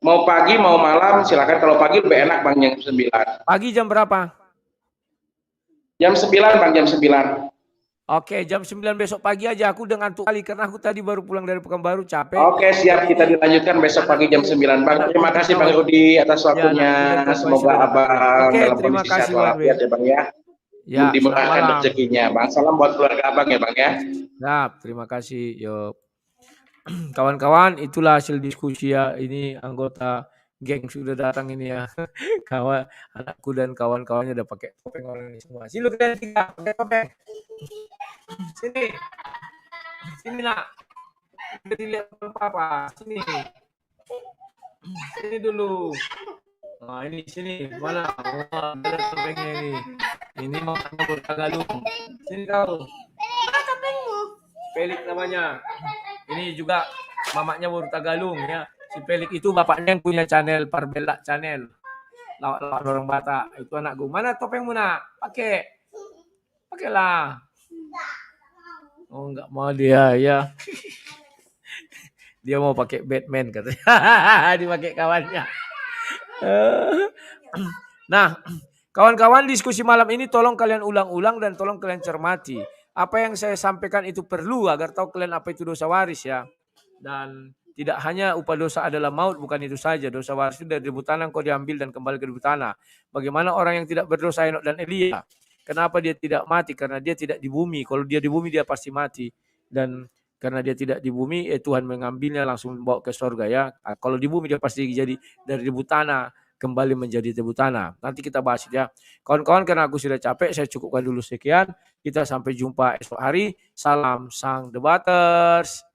Mau pagi, mau malam, silakan. Kalau pagi lebih enak Bang, jam 9. Pagi jam berapa? Jam 9 Bang, jam 9. Oke, jam 9 besok pagi aja. Aku udah ngantuk kali karena aku tadi baru pulang dari Pekanbaru, capek. Oke, siap, kita dilanjutkan besok pagi jam 9 Bang. Terima kasih Bang Rudi atas waktunya. Semoga Abang dalam kondisi sehat walafiat ya Bang ya. Ya, dimurahkan rezekinya Bang. Salam buat keluarga Abang ya Bang ya. Siap, terima kasih. Yo. Kawan-kawan, itulah hasil diskusi ya. Ini anggota geng sudah datang ini ya. Kawan, anakku dan kawan-kawannya udah pakai topeng orang ini semua. Sini lu kalian 3 pakai topeng. Sini. Sini nak. Jadi lihat apa? Sini. Sini dulu. Nah, ini sini. Mana? Oh, ada topengnya ini. Ini mamanya Tagalung. Sini kau. Pelik namanya. Ini juga mamanya Tagalung ya. Si Pelik itu bapaknya yang punya channel Parbella channel. Lawak-lawak orang Batak. Itu anakku. Mana topengmu nak? Pakailah. Oh, enggak mau dia ya. Dia mau pakai Batman katanya. Dipakai kawannya. Nah, kawan-kawan, diskusi malam ini tolong kalian ulang-ulang dan tolong kalian cermati. Apa yang saya sampaikan itu perlu agar tahu kalian apa itu dosa waris ya. Dan tidak hanya upah dosa adalah maut, bukan itu saja. Dosa waris itu dari debu tanah kau diambil dan kembali ke debu tanah. Bagaimana orang yang tidak berdosa Henok dan Elia? Kenapa dia tidak mati? Karena dia tidak di bumi. Kalau dia di bumi dia pasti mati. Dan karena dia tidak di bumi, Tuhan mengambilnya langsung bawa ke surga ya. Kalau di bumi dia pasti jadi dari debu tanah kembali menjadi debu tanah. Nanti kita bahas ya. Kawan-kawan, karena aku sudah capek, saya cukupkan dulu sekian. Kita sampai jumpa esok hari. Salam sang debaters.